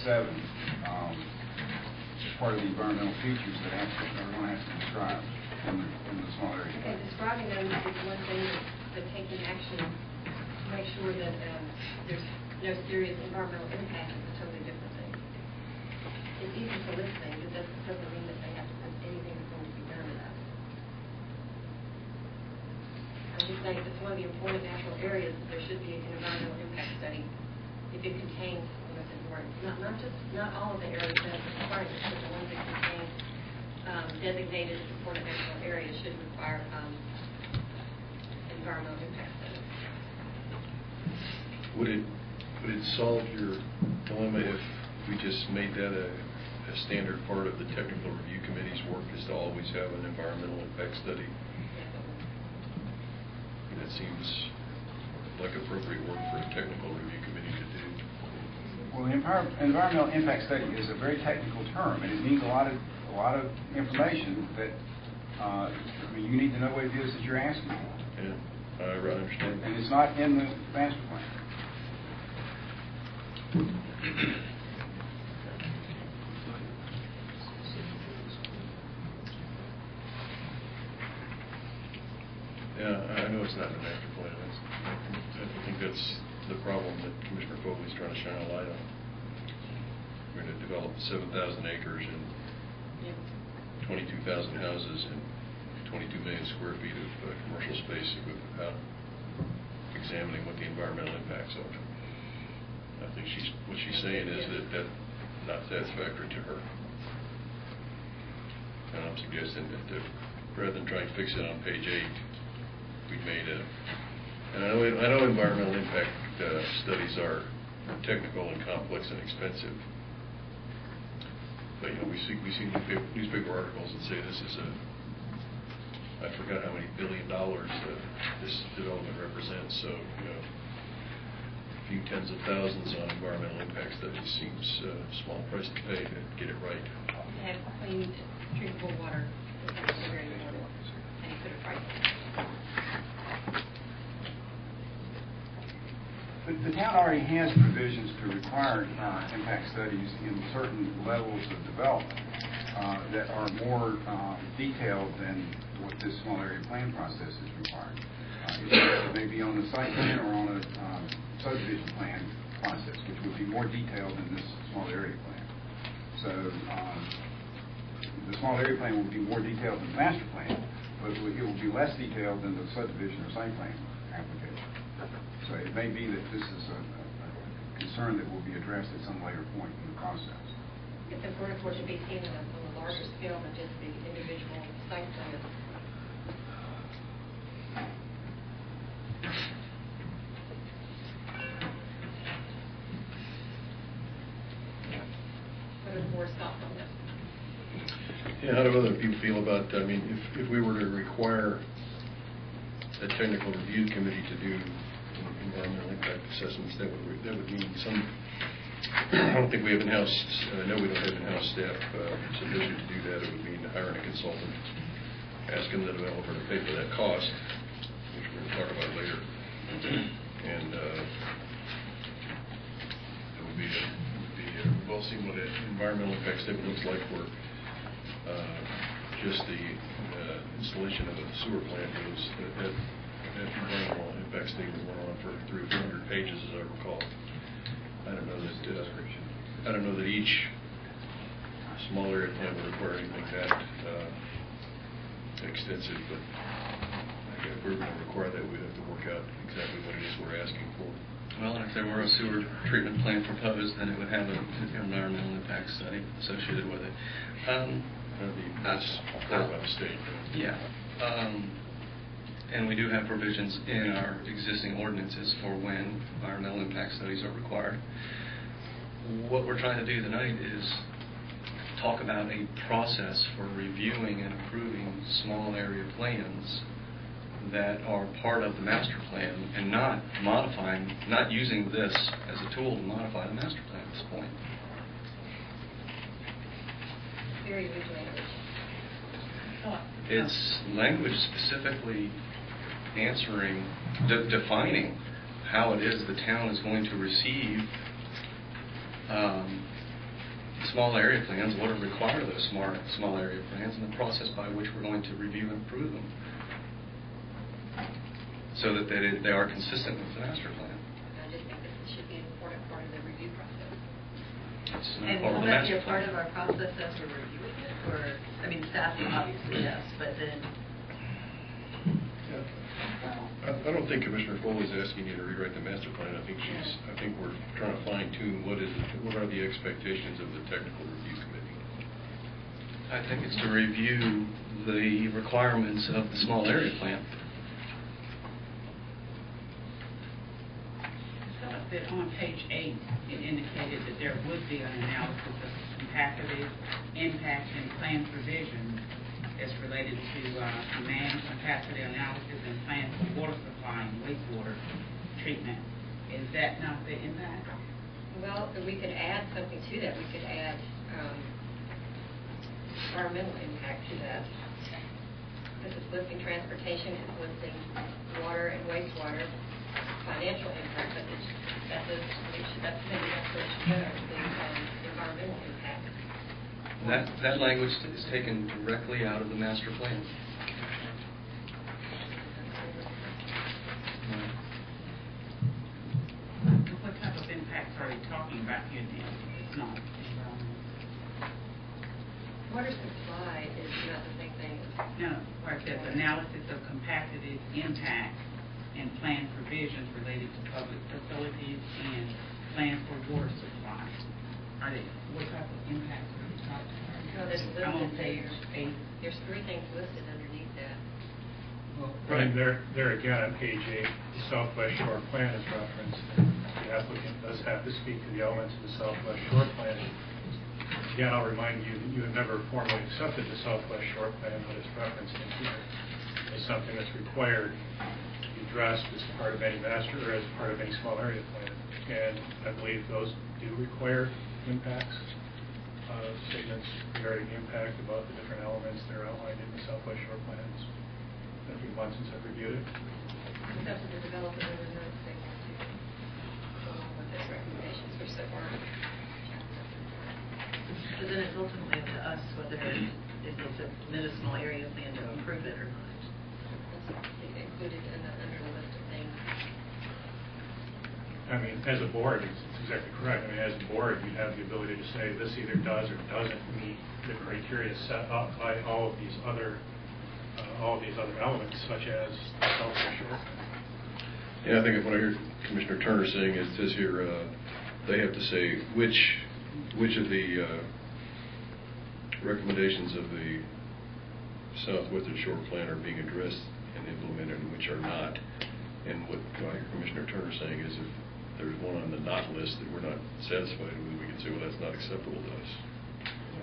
S2: 7 as part of the environmental features that everyone has to describe in the small area.
S7: And describing them is one thing, but taking action to make sure that there's no serious environmental impact is a totally different thing. It's easy to list things, it doesn't mean that they have to put anything that's going to be done to that. I'm just saying, if it's one of the important natural areas, there should be an environmental impact study if it contains what's important. Not all of the areas that are required, but the ones that contain designated important natural areas should require environmental impact study.
S4: Would it solve your dilemma if we just made that a standard part of the technical review committee's work, is to always have an environmental impact study? That seems like appropriate work for a technical review committee to do.
S2: Well, the environmental impact study is a very technical term, and it means a lot of information that you need to know what it is that you're asking for.
S4: Yeah, I understand.
S2: And it's not in the master plan.
S4: Yeah, I know it's not in the master plan. I think that's the problem that Commissioner Foley's trying to shine a light on. We're going to develop 7,000 acres and 22,000 houses and 22 million square feet of commercial space without examining what the environmental impacts are. I think what she's saying is that not satisfactory to her. And I'm suggesting that rather than trying to fix it on page 8, we made and I know environmental impact studies are technical and complex and expensive. But we see newspaper articles that say this is I forgot how many $1 billion this development represents. So a few tens of thousands on environmental impact studies seems a small price to pay to get it right.
S7: To have clean, drinkable water is very important, and you put a price on it.
S2: The town already has provisions to require impact studies in certain levels of development. that are more detailed than what this small area plan process is required. It may be on the site plan or on a subdivision plan process, which would be more detailed than this small area plan. So the small area plan will be more detailed than the master plan, but it will be less detailed than the subdivision or site plan application. So it may be that this is a concern that will be addressed at some later point in the process.
S7: It's important for it to be seen on a larger scale than just the individual site plan. What are the board's thoughts on this?
S4: Yeah, how do other people feel about, I mean, if we were to require a technical review committee to do environmental impact assessments, that would mean some, I don't think we have in-house, I know we don't have in-house staff sufficient to do that. It would mean hiring a consultant, asking the developer to pay for that cost, which we're going to talk about later. And it would be we've all seen what an environmental impact statement looks like for just the installation of a sewer plant. That environmental impact statement went on for 300 or 400 pages, as I recall. I don't know that each small area plan would require anything that extensive, but if we're going to require that, we'd have to work out exactly what it is we're asking for.
S5: Well, and if there were a sewer treatment plant proposed, then it would have an environmental impact study associated with it.
S4: That's required by the state.
S5: Yeah. And we do have provisions in our existing ordinances for when environmental impact studies are required. What we're trying to do tonight is talk about a process for reviewing and approving small area plans that are part of the master plan, and not modifying, not using this as a tool to modify the master plan at this point.
S7: Very good language.
S5: It's language specifically answering, defining how it is the town is going to receive small area plans, what are required of those small area plans, and the process by which we're going to review and approve them, so that they are consistent with the master plan.
S7: I just think that it should be an important part of the review process.
S5: It's not
S12: And
S5: part of
S12: will
S5: the
S12: that be
S5: master
S12: a part
S5: plan.
S12: of our process as we're reviewing it? Or, I mean, staff obviously yes, but then...
S4: I don't think Commissioner Foley is asking you to rewrite the master plan. I think we're trying to fine tune what are the expectations of the technical review committee.
S5: I think it's to review the requirements of the small area plan.
S11: That on page 8, it indicated that there would be an analysis of compatibility, impact, and plan provisions as related to demand capacity analysis and plans for water supply and wastewater treatment. Is that not the impact?
S7: Well, we could add something to that. We could add environmental impact to that. This is listing transportation, it's listing water and wastewater, financial impact, but that's where it should go, the environmental impact.
S5: That language is taken directly out of the master plan.
S11: What type of impacts are you talking about here then? It's not environmental.
S7: Water supply is not the same thing.
S11: No, where it says analysis of compacted impact and plan provisions related to public facilities and plans for water supply. What type of impacts are you talking about?
S7: No, there's
S11: I'm on
S7: listed
S11: page 8.
S7: There's 3 things listed underneath that.
S10: Well,
S5: Right.
S10: and there again on page 8, the Southwest Shore Plan is referenced. The applicant does have to speak to the elements of the Southwest Shore Plan. Again, I'll remind you that you have never formally accepted the Southwest Shore Plan, but it's referenced in here as something that's required to be addressed as part of any master or as part of any small area plan. And I believe those do require impacts, statements regarding the impact about the different elements that are outlined in the Southwest Shore Plans. It's been a few months since I've reviewed it.
S7: It's up to the developer to reserve if they want to go along with its recommendations, which so far. The
S12: then it's ultimately up to us whether if it's a medicinal area plan to approve it or not.
S7: That's included under the list of things.
S10: I mean, as a board, it's exactly correct. I mean, as a board, you have the ability to say this either does or doesn't meet the criteria set up by all of these other elements, such as the California Shore Plan.
S4: Yeah, I think what I hear Commissioner Turner saying is, says here, they have to say which of the recommendations of the Southwestern Shore Plan are being addressed and implemented and which are not. And what I hear Commissioner Turner saying is if there's one on the not list that we're not satisfied with, we can say, well, that's not acceptable to us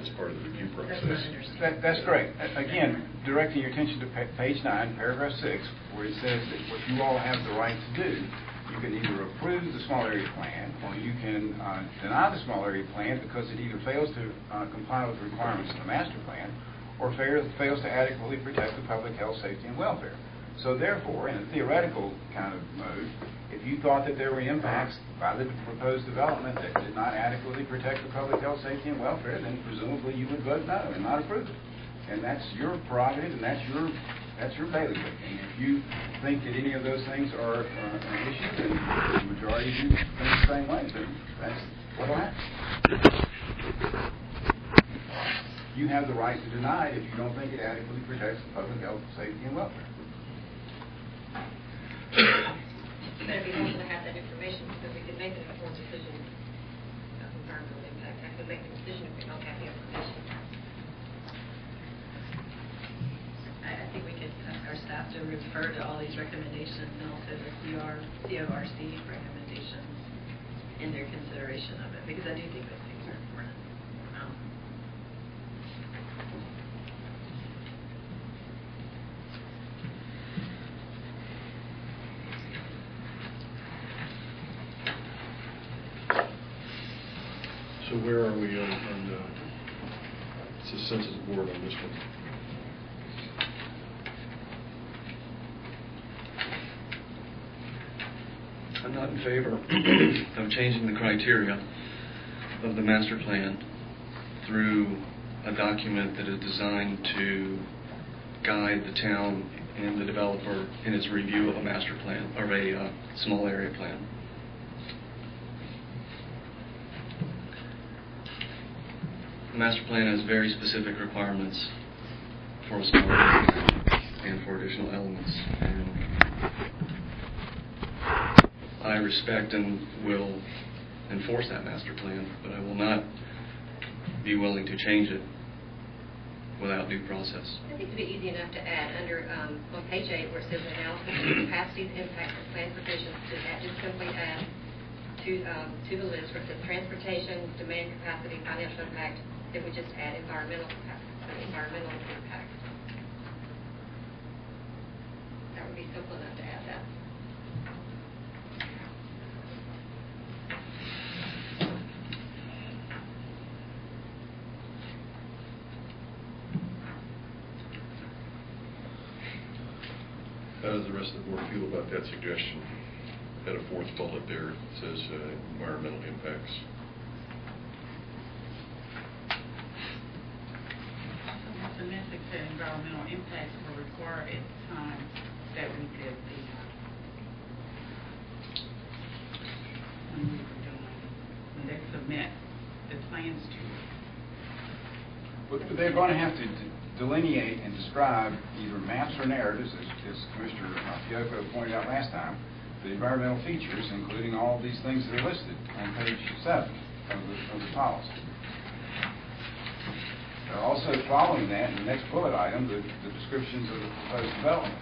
S4: as part of the review process.
S2: That's great. Again, directing your attention to page 9, paragraph 6, where it says that what you all have the right to do, you can either approve the small area plan or you can deny the small area plan because it either fails to comply with the requirements of the master plan or fails to adequately protect the public health, safety, and welfare. So therefore, in a theoretical kind of mode, if you thought that there were impacts by the proposed development that did not adequately protect the public health, safety, and welfare, then presumably you would vote no and not approve it. And that's your prerogative, and that's your bailiwick. And if you think that any of those things are an issue, then the majority of you think the same way, then that's what will happen. You have the right to deny it if you don't think it adequately protects the public health, safety, and welfare.
S7: But it'd be helpful to have that information because we could make an informed decision of environmental impact. I could make the decision if we don't have the information.
S12: I think we could ask our staff to refer to all these recommendations and also the CORC recommendations in their consideration of it, because I do think those things are important.
S4: So where are we on it's a census board on this one?
S5: I'm not in favor of changing the criteria of the master plan through a document that is designed to guide the town and the developer in its review of a master plan or a small area plan. The master plan has very specific requirements for a small area and for additional elements. And I respect and will enforce that master plan, but I will not be willing to change it without due process.
S7: I think it'd be easy enough to add under on page 8 where it says analysis of capacity and impact of plan provisions to add, just simply add to the list where it says transportation, demand capacity, financial impact. Then we just add environmental capacity, environmental impact. That would be simple enough to add that.
S4: How does the rest of the board feel about that suggestion? At a fourth bullet there, it says environmental impacts.
S11: Domestic environmental impacts were required at the time that we did when they submit the plans to us.
S2: But they're going to have to delineate and describe either maps or narratives, as Commissioner Fiocco pointed out last time, the environmental features, including all of these things that are listed on page 7 of the policy. Also following that, in the next bullet item, the descriptions of the proposed development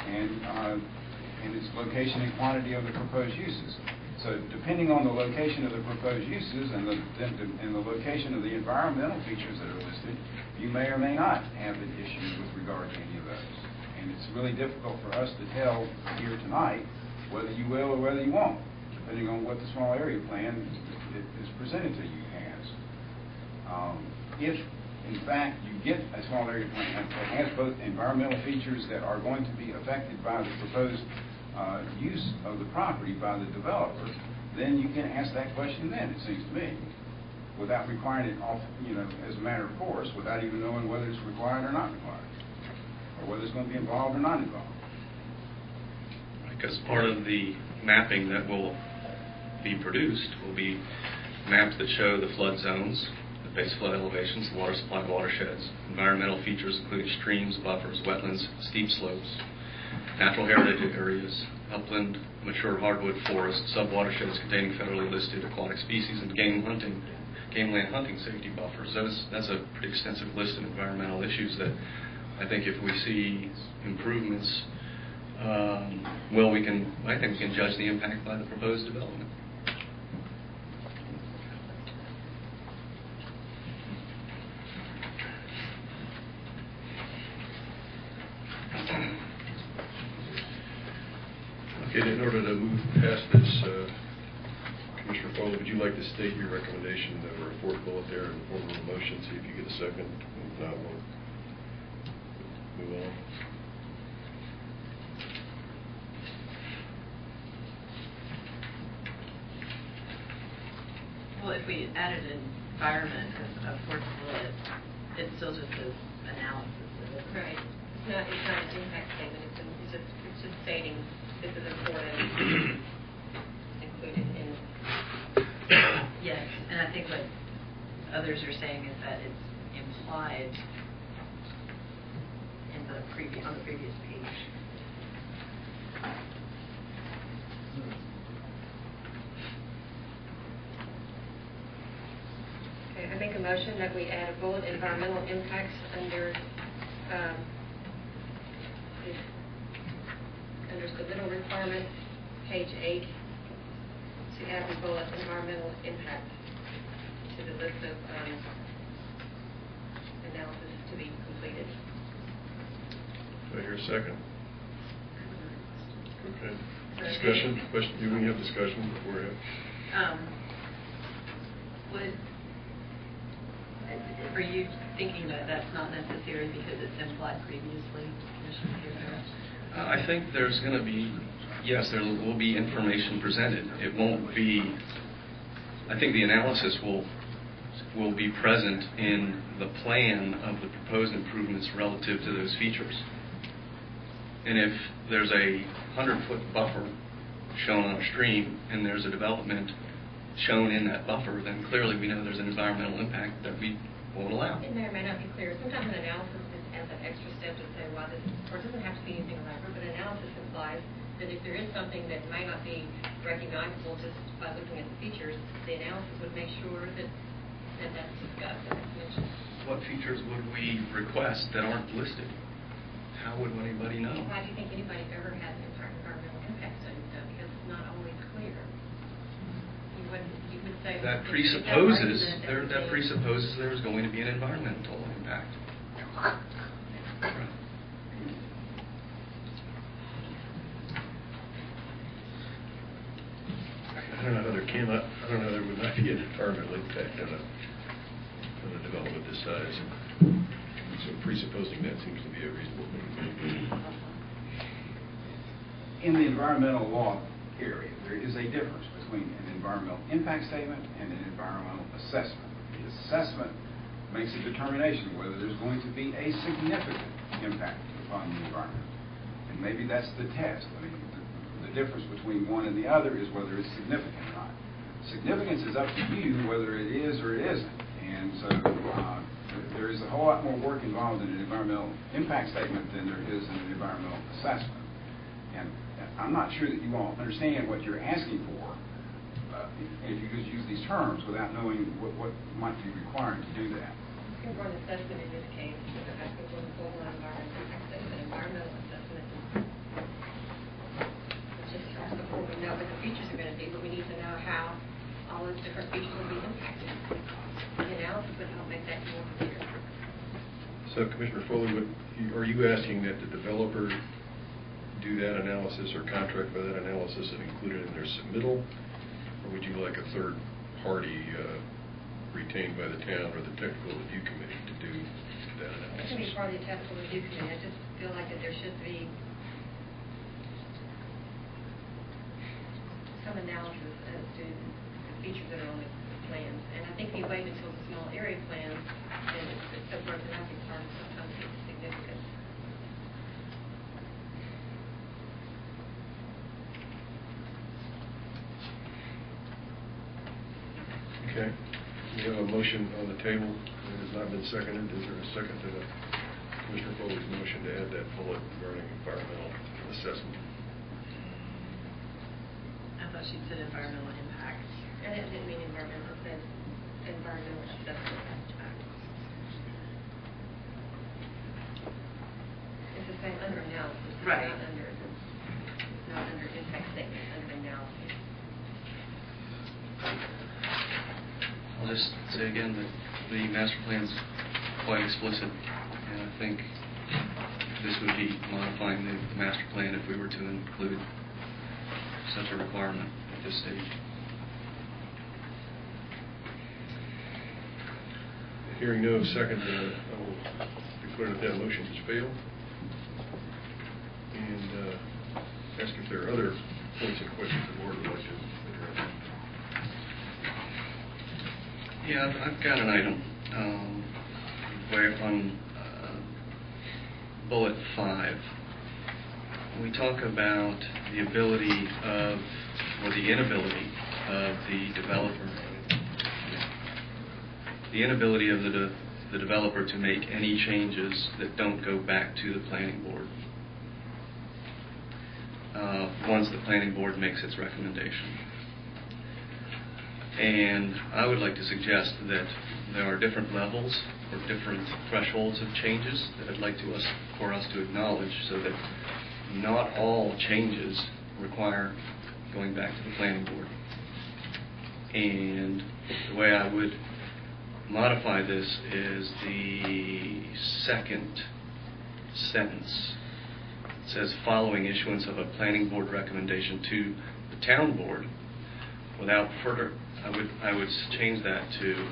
S2: and its location and quantity of the proposed uses. So depending on the location of the proposed uses and the location of the environmental features that are listed, you may or may not have an issue with regard to any of those. And it's really difficult for us to tell here tonight whether you will or whether you won't, depending on what the small area plan is presented to you as. If in fact you get a small area plan that has both environmental features that are going to be affected by the proposed use of the property by the developer, then you can ask that question then, it seems to me. without requiring it off, as a matter of course, without even knowing whether it's required or not required, or whether it's going to be involved or not involved.
S5: Because part of the mapping that will be produced will be maps that show the flood zones, the base flood elevations, the water supply watersheds, environmental features including streams, buffers, wetlands, steep slopes, natural heritage areas, upland, mature hardwood forests, sub-watersheds containing federally listed aquatic species, and game-land hunting safety buffers. That's a pretty extensive list of environmental issues that I think if we see improvements, I think we can judge the impact by the proposed development.
S4: Okay, in order to move past this, Commissioner Foley, would you like to state your recommendation that we're a fourth bullet there in the form of a motion, see if you get a second? If not, we'll move on.
S12: Well, if we added environment as a fourth bullet, it still just says analysis of it.
S7: Right. It's not an impact statement. It's just stating this is important. Included in.
S12: Yes, and I think what others are saying is that it's implied in the on the previous page.
S7: Okay, I make a motion that we add a bullet, environmental impacts, under submittal requirements, page 8, to add the bullet, environmental impact, to the list of analysis to be completed.
S4: Do I hear a second? Okay. Discussion? Question? Do we have discussion before we have?
S12: Are you thinking that that's not necessary because it's implied previously, Commissioner Pierre?
S5: I think there's going to be, yes, there will be information presented. It won't be, I think the analysis will be present in the plan of the proposed improvements relative to those features. And if there's a 100-foot buffer shown on a stream and there's a development shown in that buffer, then clearly we know there's an environmental impact that we won't allow.
S7: It may or may not be clear. Sometimes an analysis is as an extra step to say, well, this, or it doesn't have to be anything elaborate, but analysis implies that if there is something that might not be recognizable just by looking at the features, the analysis would make sure that that's discussed and that's mentioned.
S5: What features would we request that aren't listed? How would anybody know?
S7: Why do you think anybody ever had an environmental impact study done? Because it's not always clear. You would say
S5: that presupposes there's going to be an environmental impact.
S4: I don't know how there would not be an environmental impact on a development this size. So presupposing that seems to be a reasonable thing.
S2: In the environmental law area, there is a difference between an environmental impact statement and an environmental assessment. The assessment makes a determination whether there's going to be a significant impact upon the environment. And maybe that's the test. I mean, the difference between one and the other is whether it's significant or not. Significance is up to you whether it is or it isn't. And so there is a whole lot more work involved in an environmental impact statement than there is in an environmental assessment. And I'm not sure that you all understand what you're asking for if you just use these terms without knowing what might be required to do that.
S7: Asking for an assessment in this case, asking for the full environmental impact statement, environmental assessment. Just before we know what the features are going to be, but we need to know how all those different features will be impacted. The analysis would help make that more clear.
S4: So, Commissioner Foley, are you asking that the developer do that analysis or contract for that analysis and include it in their submittal? Or would you like a third party retained by the town or the technical review committee to do that analysis?
S7: That can be part of the technical review committee. I just feel like that there should be some analysis as to the features that are on the plans. And I think if you wait until the small area plans, and it's so broken up, it's hard to sometimes see the significance.
S4: Okay. We have a motion on the table that has not been seconded. Is there a second to Commissioner Foley's motion to add that bullet regarding environmental assessment?
S12: I thought she said environmental impact.
S7: And it didn't mean environmental, it said environmental assessment. It's the same under analysis.
S12: Right.
S7: Not under impact statement, under analysis.
S5: I'll just say again that the master plan's quite explicit, and I think this would be modifying the master plan if we were to include such a requirement at this stage.
S4: Hearing no second, I will declare that motion has failed. And ask if there are other points of questions the board would like to address.
S5: Yeah, I've got an item where on bullet 5, we talk about the ability of, or the inability of the developer, the developer to make any changes that don't go back to the planning board once the planning board makes its recommendation. And I would like to suggest that there are different levels or different thresholds of changes that I'd like for us to acknowledge, so that not all changes require going back to the planning board. And the way I would modify this is the second sentence. It says, following issuance of a planning board recommendation to the town board, without further, I would change that to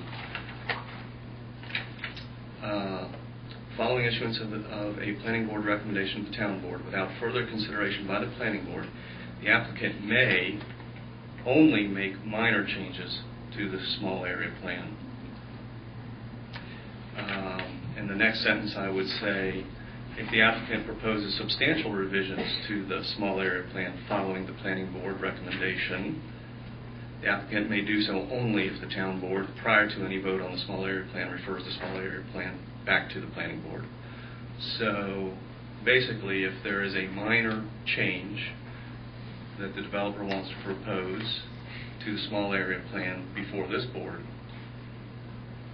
S5: following issuance of a planning board recommendation to the town board, without further consideration by the planning board, the applicant may only make minor changes to the small area plan. In the next sentence, I would say, if the applicant proposes substantial revisions to the small area plan following the planning board recommendation, the applicant may do so only if the town board, prior to any vote on the small area plan, refers the small area plan back to the planning board. So basically, if there is a minor change that the developer wants to propose to the small area plan before this board,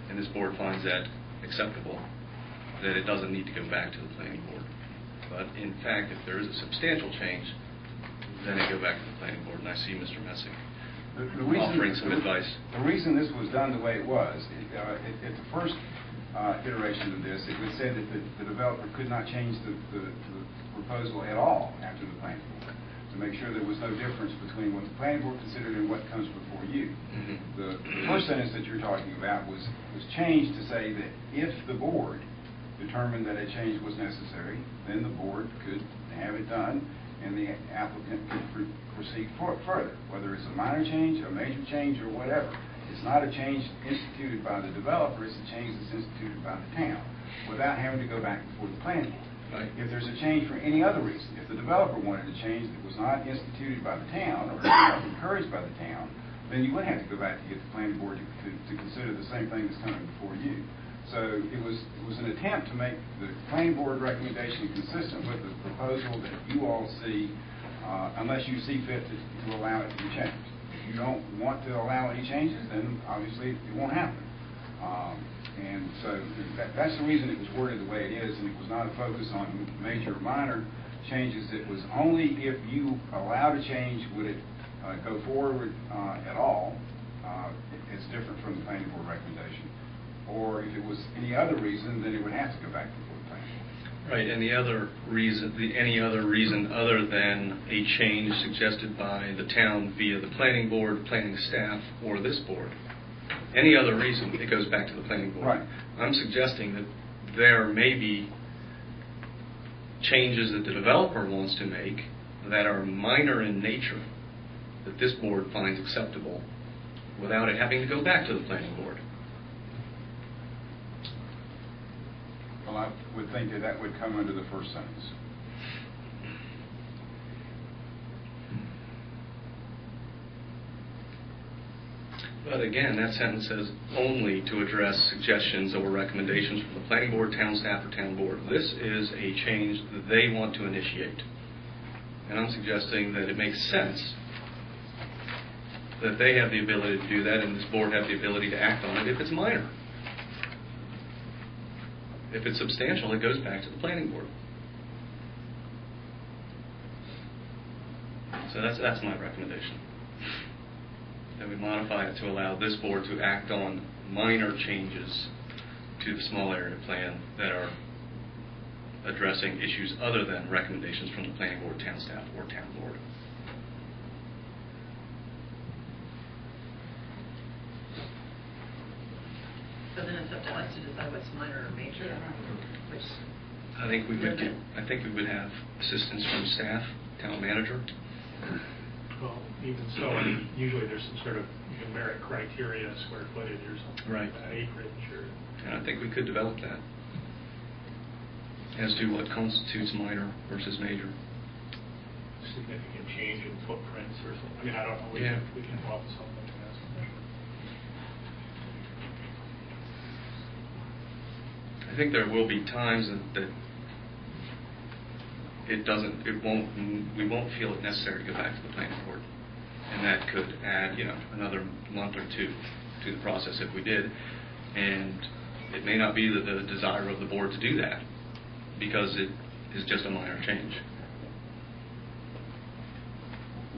S5: and this board finds that acceptable, that it doesn't need to go back to the planning board. But in fact, if there is a substantial change, then it go back to the planning board. And I see Mr. Messick offering some advice.
S2: The reason this was done the way it was, at the first iteration of this, it was said that the developer could not change the proposal at all after the planning board, to make sure there was no difference between what the planning board considered and what comes before you.
S5: Mm-hmm.
S2: The first sentence that you're talking about was changed to say that if the board determined that a change was necessary, then the board could have it done, and the applicant could proceed further, whether it's a minor change, a major change, or whatever. It's not a change instituted by the developer, it's a change that's instituted by the town, without having to go back before the planning board.
S5: Right.
S2: If there's a change for any other reason, if the developer wanted a change that was not instituted by the town or not encouraged by the town, then you would have to go back to get the planning board to consider the same thing that's coming before you. So it was an attempt to make the planning board recommendation consistent with the proposal that you all see, unless you see fit to allow it to be changed. If you don't want to allow any changes, then obviously it won't happen. And so that's the reason it was worded the way it is, and it was not a focus on major or minor changes. It was only if you allowed a change would it go forward at all. It's different from the planning board recommendation. Or if it was any other reason, then it would have to go back before the planning board.
S5: Right, and any other reason other than a change suggested by the town via the planning board, planning staff, or this board. Any other reason, it goes back to the planning board.
S2: Right.
S5: I'm suggesting that there may be changes that the developer wants to make that are minor in nature, that this board finds acceptable, without it having to go back to the planning board.
S2: Well, I would think that that would come under the first sentence.
S5: But again, that sentence says only to address suggestions or recommendations from the planning board, town staff, or town board. This is a change that they want to initiate. And I'm suggesting that it makes sense that they have the ability to do that and this board have the ability to act on it if it's minor. If it's substantial, it goes back to the planning board. So that's my recommendation. That we modify it to allow this board to act on minor changes to the small area plan that are addressing issues other than recommendations from the planning board, town staff, or town board.
S12: So then it's up to us to decide what's minor or major, which...
S5: I think we would have assistance from staff, town manager.
S10: Well, even so, I mean, usually there's some sort of numeric criteria, square footage or something,
S5: Right.
S10: Acreage or...
S5: And I think we could develop that as to what constitutes minor versus major.
S10: significant change in footprints or something. I mean, I don't know. We can come up with something like that.
S5: I think there will be times that we won't feel it necessary to go back to the planning board, and that could add, another month or two to the process if we did. And it may not be the desire of the board to do that because it is just a minor change.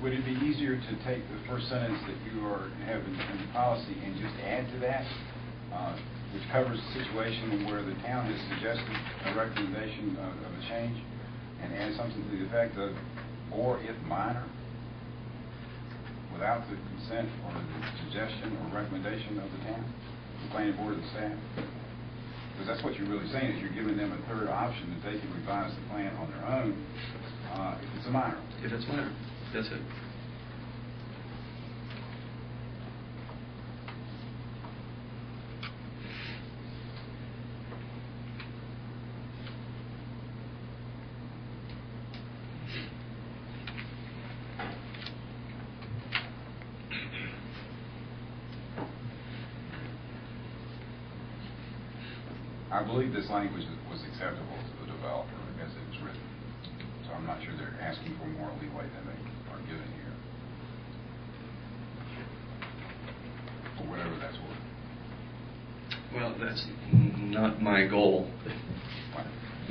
S2: Would it be easier to take the first sentence that you have in the policy and just add to that, which covers the situation where the town has suggested a recommendation of a change, and add something to the effect of, or if minor, without the consent or the suggestion or recommendation of the town, the planning board and staff? Because that's what you're really saying, is you're giving them a third option that they can revise the plan on their own if it's a minor.
S5: If it's minor, that's it.
S2: I believe this language was acceptable to the developer as it was written. So I'm not sure they're asking for more leeway than they are given here. For whatever that's worth.
S5: Well, that's not my goal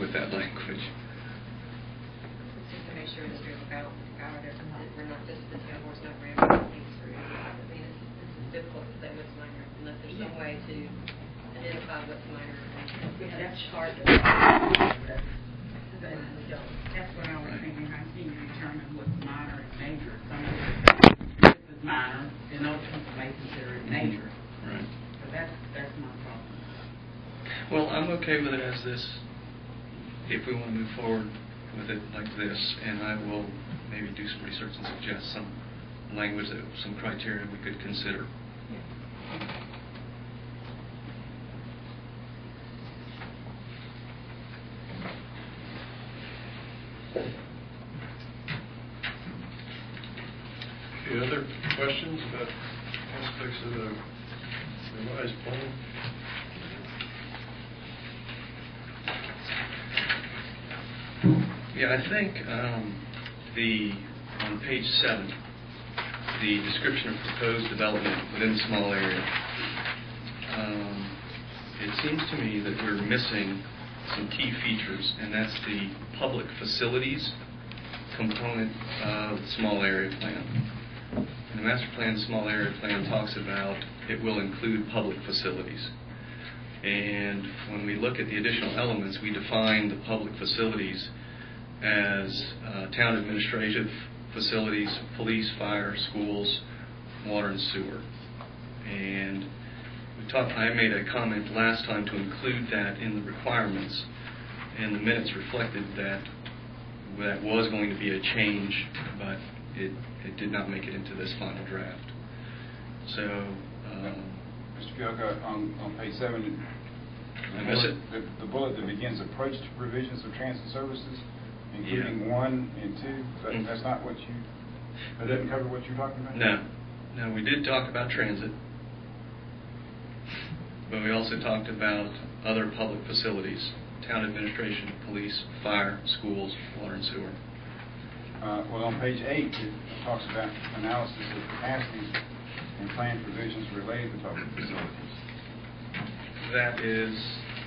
S5: with that language.
S12: Just to make sure that there's a balance out there, that we're not just, the town board's not ramming things through. I mean, it's difficult to say what's minor unless there's some way to identify what's minor.
S11: That's hard to That's what I was thinking. How can you determine what's minor and major? Some of this is minor, and other people may consider it major.
S5: Right.
S11: So that's my problem.
S5: Well, I'm okay with it as this, if we want to move forward with it like this, and I will maybe do some research and suggest some language, some criteria we could consider.
S4: Any other questions about aspects of the revised plan?
S5: Yeah, I think on page 7, the description of proposed development within the small area, it seems to me that we're missing some key features, and that's the public facilities component of the small area plan. And the master plan, small area plan talks about it will include public facilities. And when we look at the additional elements, we define the public facilities as town administrative facilities, police, fire, schools, water and sewer. And I made a comment last time to include that in the requirements, and the minutes reflected that that was going to be a change, but it did not make it into this final draft. So,
S2: Mr. Fielka, on page 7,
S5: I miss it?
S2: the bullet that begins approach to provisions of transit services, including 1 and 2, that's not what you, that doesn't cover what you're talking about?
S5: No, we did talk about transit, but we also talked about other public facilities, town administration, police, fire, schools, water and sewer.
S2: Well, on page 8, it talks about analysis of capacities and plan provisions related to public facilities.
S5: That is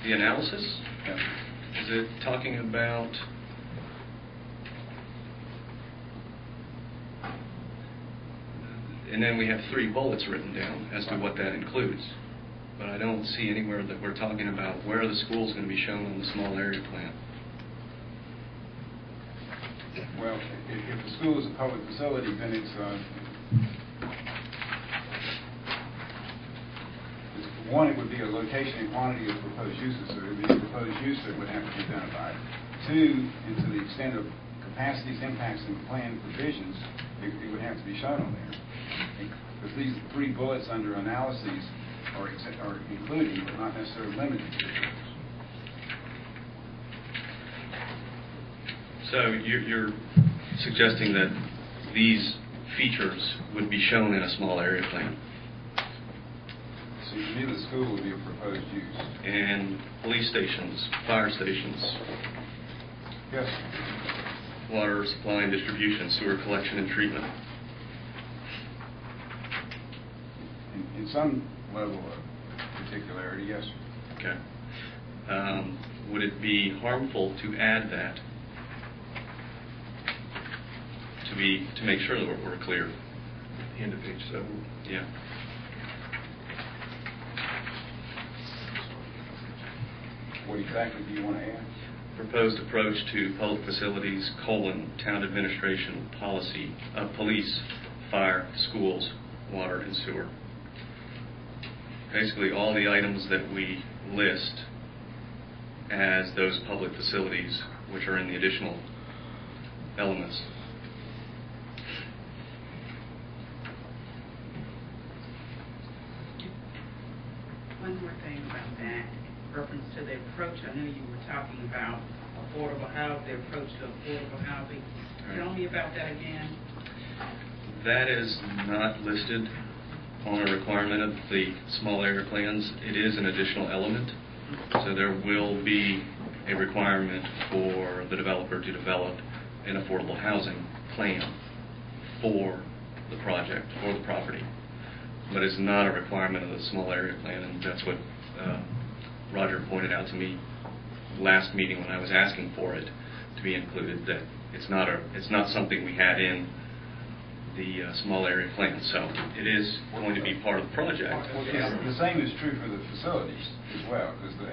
S5: the analysis?
S2: Yeah.
S5: Is it talking about and then we have 3 bullets written down as to what that includes. But I don't see anywhere that we're talking about where the school is going to be shown on the small area plan.
S2: Well, if the school is a public facility, then it's one, it would be a location and quantity of proposed uses, so it would be a proposed use that would have to be identified. 2, and to the extent of capacities, impacts, and plan provisions, it would have to be shown on there. Because these 3 bullets under analyses are including, but not necessarily limited to.
S5: So you're suggesting that these features would be shown in a small area plan?
S2: So to me, the school would be a proposed use.
S5: And police stations, fire stations,
S2: Yes.
S5: water supply and distribution, sewer collection and treatment.
S2: In some level of particularity, yes.
S5: Okay. Would it be harmful to add that to make sure that we're clear? At the end of page 7. Yeah.
S2: What exactly do you want to add?
S5: Proposed approach to public facilities, town administration, policy, police, fire, schools, water, and sewer. Basically, all the items that we list as those public facilities, which are in the additional elements.
S11: One more thing about that, reference to the approach, I know you were talking about affordable housing, the approach to affordable housing. Tell me about that again.
S5: That is not listed on a requirement of the small area plans. It is an additional element, so there will be a requirement for the developer to develop an affordable housing plan for the project, for the property. But it's not a requirement of the small area plan, and that's what Roger pointed out to me last meeting when I was asking for it to be included, that it's not something we had in the small area plan. So it is going to be part of the project.
S2: Well, the same is true for the facilities as well, because the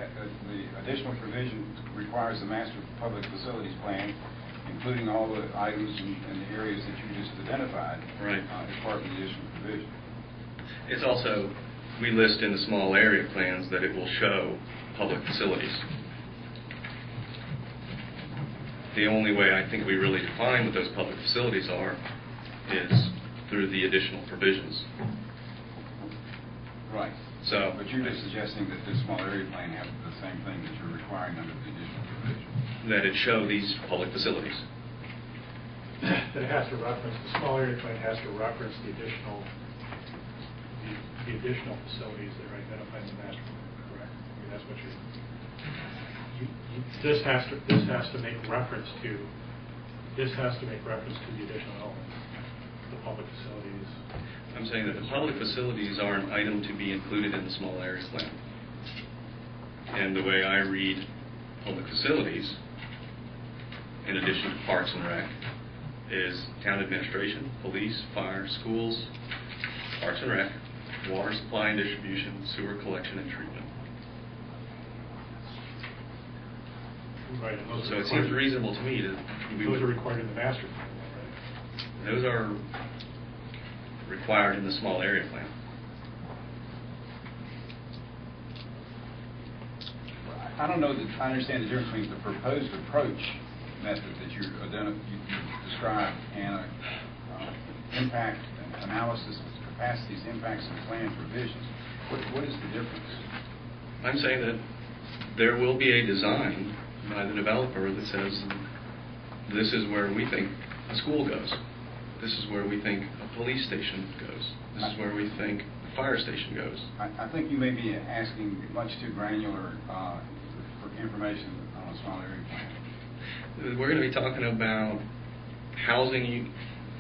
S2: additional provision requires the master public facilities plan, including all the items and the areas that you just identified,
S5: right,
S2: as part of the additional provision.
S5: It's also, we list in the small area plans that it will show public facilities. The only way I think we really define what those public facilities are is through the additional provisions.
S2: Right.
S5: So,
S2: but you're just suggesting that this small area plan has the same thing that you're requiring under the additional provision.
S5: That it show these public facilities.
S10: That it has to reference, the small area plan has to reference the additional facilities that are identified in the master plan, correct? I mean, that's what this has to make reference to the additional elements, the public facilities.
S5: I'm saying that the public facilities are an item to be included in the small areas plan. And the way I read public facilities, in addition to Parks and Rec, is town administration, police, fire, schools, Parks and Rec, water supply and distribution, sewer collection and treatment.
S10: Right, and
S5: so it seems reasonable to me to...
S10: Those are required in the master plan, right?
S5: Those are required in the small area plan.
S2: I don't know that I understand the difference between the proposed approach method that you described and impact analysis, pass these impacts and plans revisions. What is the difference?
S5: I'm saying that there will be a design by the developer that says this is where we think a school goes. This is where we think a police station goes. This is where we think a fire station goes.
S2: I think you may be asking much too granular for information on a small area plan.
S5: We're going to be talking about housing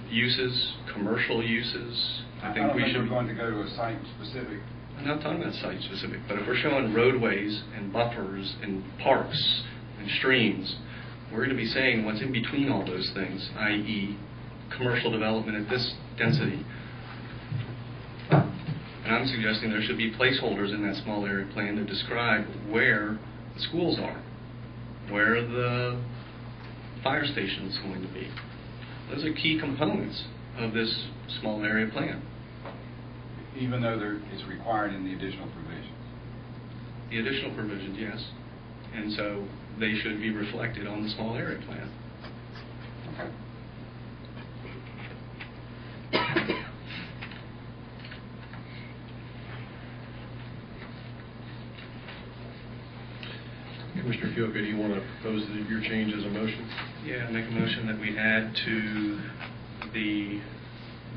S5: uses, commercial uses.
S2: I don't think we're going to go to a site specific.
S5: I'm not talking about site specific, but if we're showing roadways and buffers and parks and streams, we're going to be saying what's in between all those things, i.e. commercial development at this density. And I'm suggesting there should be placeholders in that small area plan to describe where the schools are, where the fire station is going to be. Those are key components of this small area plan.
S2: Even though it's required in the additional provisions?
S5: The additional provisions, yes. And so they should be reflected on the small area plan.
S2: Okay.
S4: Commissioner Fielka, do you want to propose your change as a motion?
S5: Yeah, make a motion that we add to the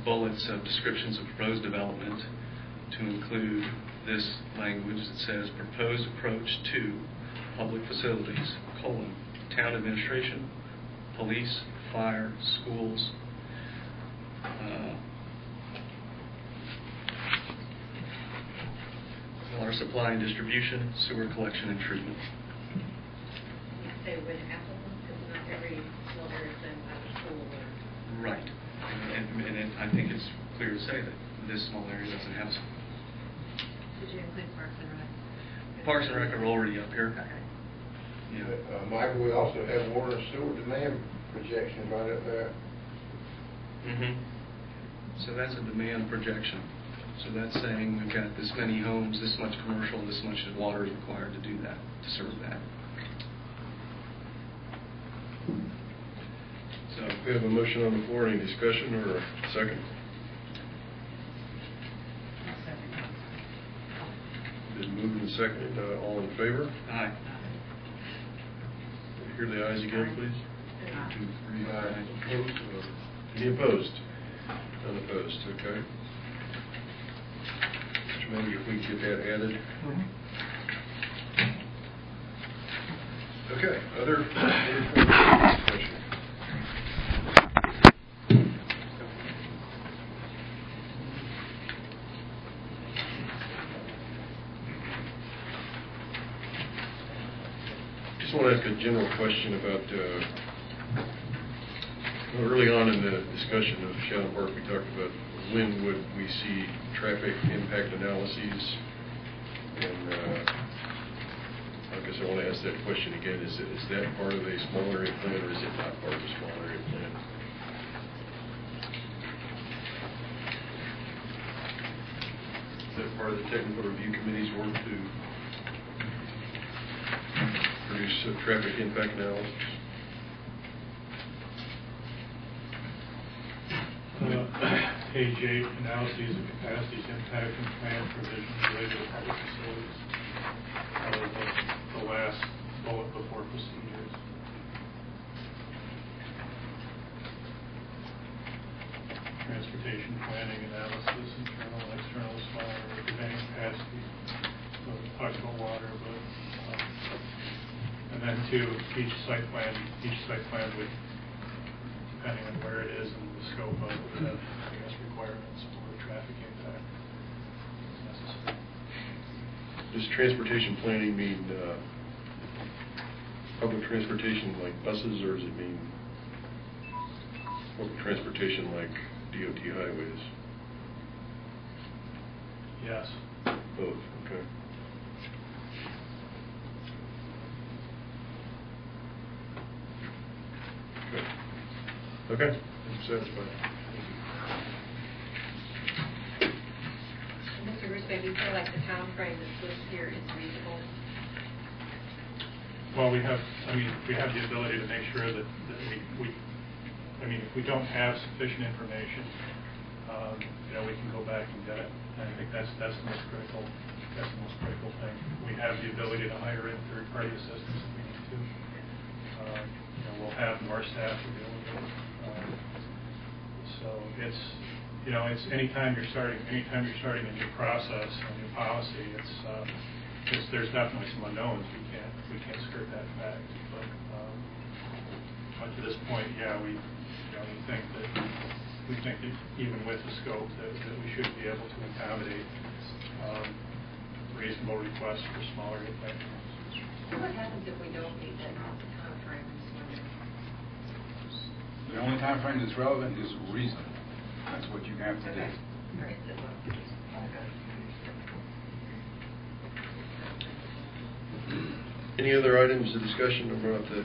S5: bullets of descriptions of proposed development to include this language that says proposed approach to public facilities, town administration, police, fire, schools, water supply and distribution, sewer collection and treatment.
S7: Say with applicants, because not every small area is done by the school or...
S5: Right. And I think it's clear to say that this small area doesn't have some.
S12: Did you include Parks and Rec?
S5: Parks and Rec are already up here.
S12: Okay.
S5: Yeah.
S1: Michael, we also have water and sewer demand projections right up there.
S5: Mm-hmm. So that's a demand projection. So that's saying we've got this many homes, this much commercial, this much water is required to do that, to serve that.
S4: So we have a motion on the floor. Any discussion or a second? Been moved and seconded. All in favor?
S5: Aye.
S4: Hear the ayes again, please. 1, 2, 3. Aye. Opposed? Any opposed? Unopposed. Okay. Mr. Maybe if we could get that added. Okay. Other discussion. I just want to ask a general question about early on in the discussion of Shadow Park, we talked about when would we see traffic impact analyses, and I guess I want to ask that question again. Is that part of a small area plan, or is it not part of a small area plan? Is that part of the technical review committee's work to produce a traffic impact analysis?
S10: Page 8, analyses of capacities, impact, and plan provisions related to public facilities. The last bullet before procedures. Transportation planning analysis, internal and external small area preventing capacity. So we talked about water, but and then each site plan would, depending on where it is and the scope of it, would have, I guess, requirements for traffic impact as necessary.
S4: Does transportation planning mean public transportation like buses, or does it mean public transportation like DOT highways?
S10: Yes.
S4: Both, okay. Okay, I'm satisfied.
S7: Mr. Rusbay, do you feel like the time frame that's listed here is reasonable?
S10: Well, we have the ability to make sure that if we don't have sufficient information, we can go back and get it. And I think that's the most critical. That's the most critical thing. We have the ability to hire in third-party assistance if we need to. We'll have more staff to deal with it. So it's anytime you're starting a new process, a new policy, there's definitely some unknowns. We can't skirt that fact. But to this point, we think that even with the scope that we should be able to accommodate reasonable requests for smaller platforms.
S7: What happens if we don't meet that time frame?
S2: The only time frame that's relevant is reasonable. That's what you have to do.
S4: Any other items of discussion about the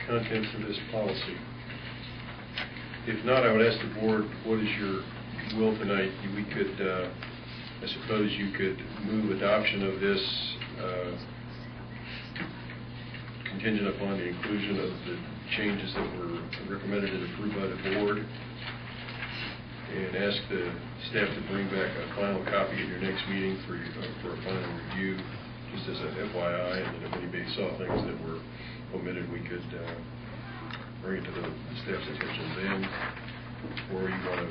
S4: contents of this policy? If not, I would ask the board, what is your will tonight? We could, I suppose you could move adoption of this contingent upon the inclusion of the changes that were recommended and approved by the board, and ask the staff to bring back a final copy at your next meeting for a final review, just as a FYI, and then if anybody saw things that were omitted, we could bring it to the staff's attention then. Or you want to,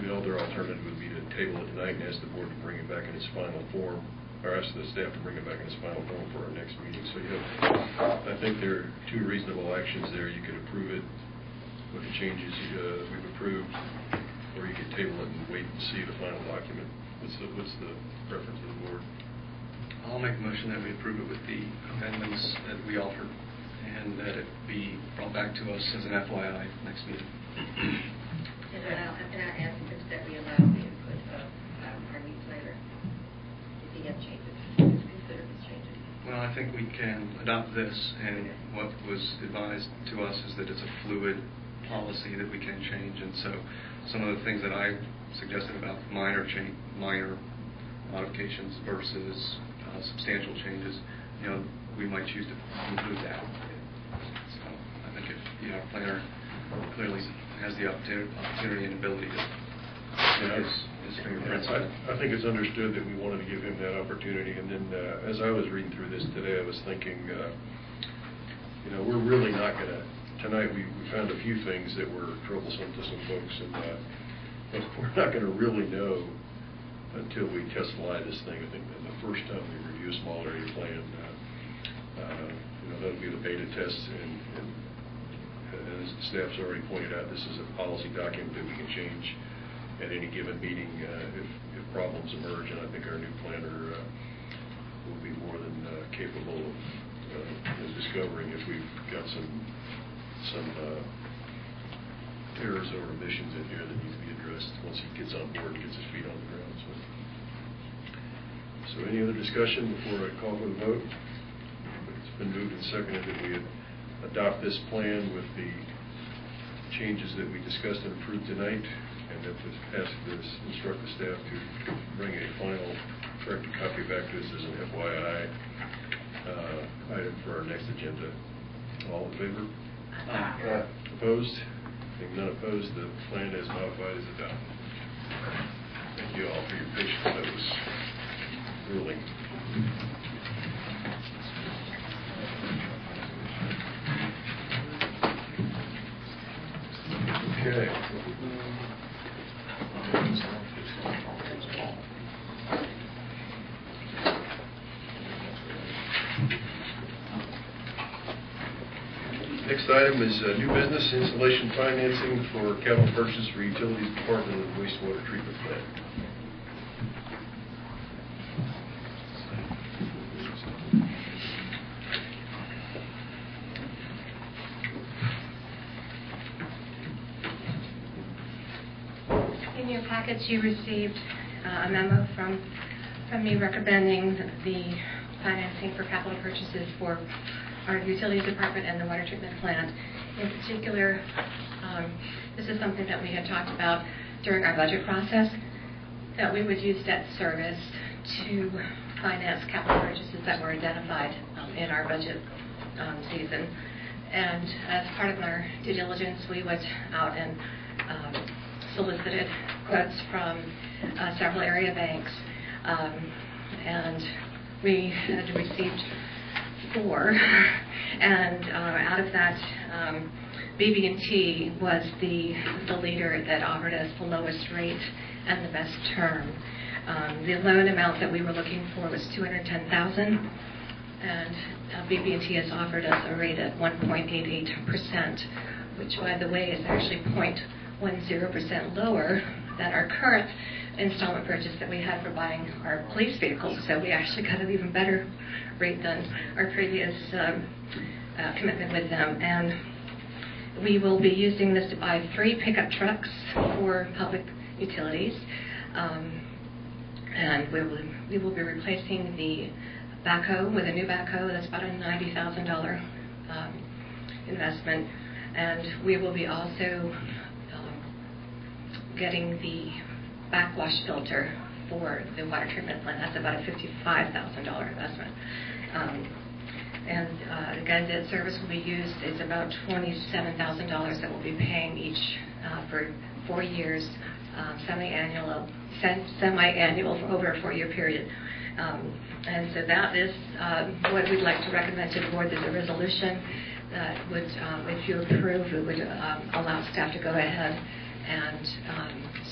S4: the other alternative would be to table it tonight and ask the board to bring it back in its final form, or ask the staff to bring it back in its final form for our next meeting. So I think there are two reasonable actions there. You could approve it with the changes we've approved, or you could table it and wait and see the final document. What's the preference of the board?
S5: I'll make a motion that we approve it with the amendments that we offered, and that it be brought back to us as an FYI next meeting.
S7: And I ask that we allow the input of our newsletter if he has changes, consider his changes.
S5: Well, I think we can adopt this, and what was advised to us is that it's a fluid policy that we can change, and so some of the things that I suggested about minor modifications versus substantial changes, we might choose to include that. So I think if our planner clearly has the opportunity and ability to put his fingerprints on it.
S4: I think it's understood that we wanted to give him that opportunity, and then as I was reading through this today, I was thinking, we're really not going to, tonight we found a few things that were troublesome to some folks, and we're not going to really know until we test fly this thing. I think that the first time we review a small area plan, that'll be the beta test, and as the staff's already pointed out, this is a policy document that we can change at any given meeting if problems emerge, and I think our new planner will be more than capable of discovering if we've got some errors or omissions in here that need to be addressed once he gets on board and gets his feet on the ground. So any other discussion before I call for the vote? It's been moved and seconded that we adopt this plan with the changes that we discussed and approved tonight, and that instruct the staff to bring a final corrected copy back to us as an FYI item for our next agenda. All in favor?
S12: Aye.
S4: Opposed? Being none opposed, the plan as modified is adopted. Thank you all for your patience. That was grueling. Okay. Next item is new business installation financing for capital purchase for utilities department of wastewater treatment plant.
S13: In your packets, you received a memo from me recommending the financing for capital purchases for our utilities department and the water treatment plant. In particular, this is something that we had talked about during our budget process, that we would use debt service to finance capital purchases that were identified in our budget season. And as part of our due diligence, we went out and solicited quotes from several area banks, and we had received 4, and out of that, BB&T was the leader that offered us the lowest rate and the best term. The loan amount that we were looking for was $210,000, and BB&T has offered us a rate at 1.88%, which, by the way, is actually 0.10% lower than our current installment purchase that we had for buying our police vehicles. So we actually got an even better rate than our previous commitment with them. And we will be using this to buy 3 pickup trucks for public utilities. And we will be replacing the backhoe with a new backhoe. That's about a $90,000 investment. And we will be also getting the backwash filter for the water treatment plant. That's about a $55,000 investment. And again, debt service will be used. It's about $27,000 that we'll be paying each for 4 years, semi-annual for over a 4-year period. And so that is what we'd like to recommend to the board. There's a resolution that would, if you approve, it would allow staff to go ahead and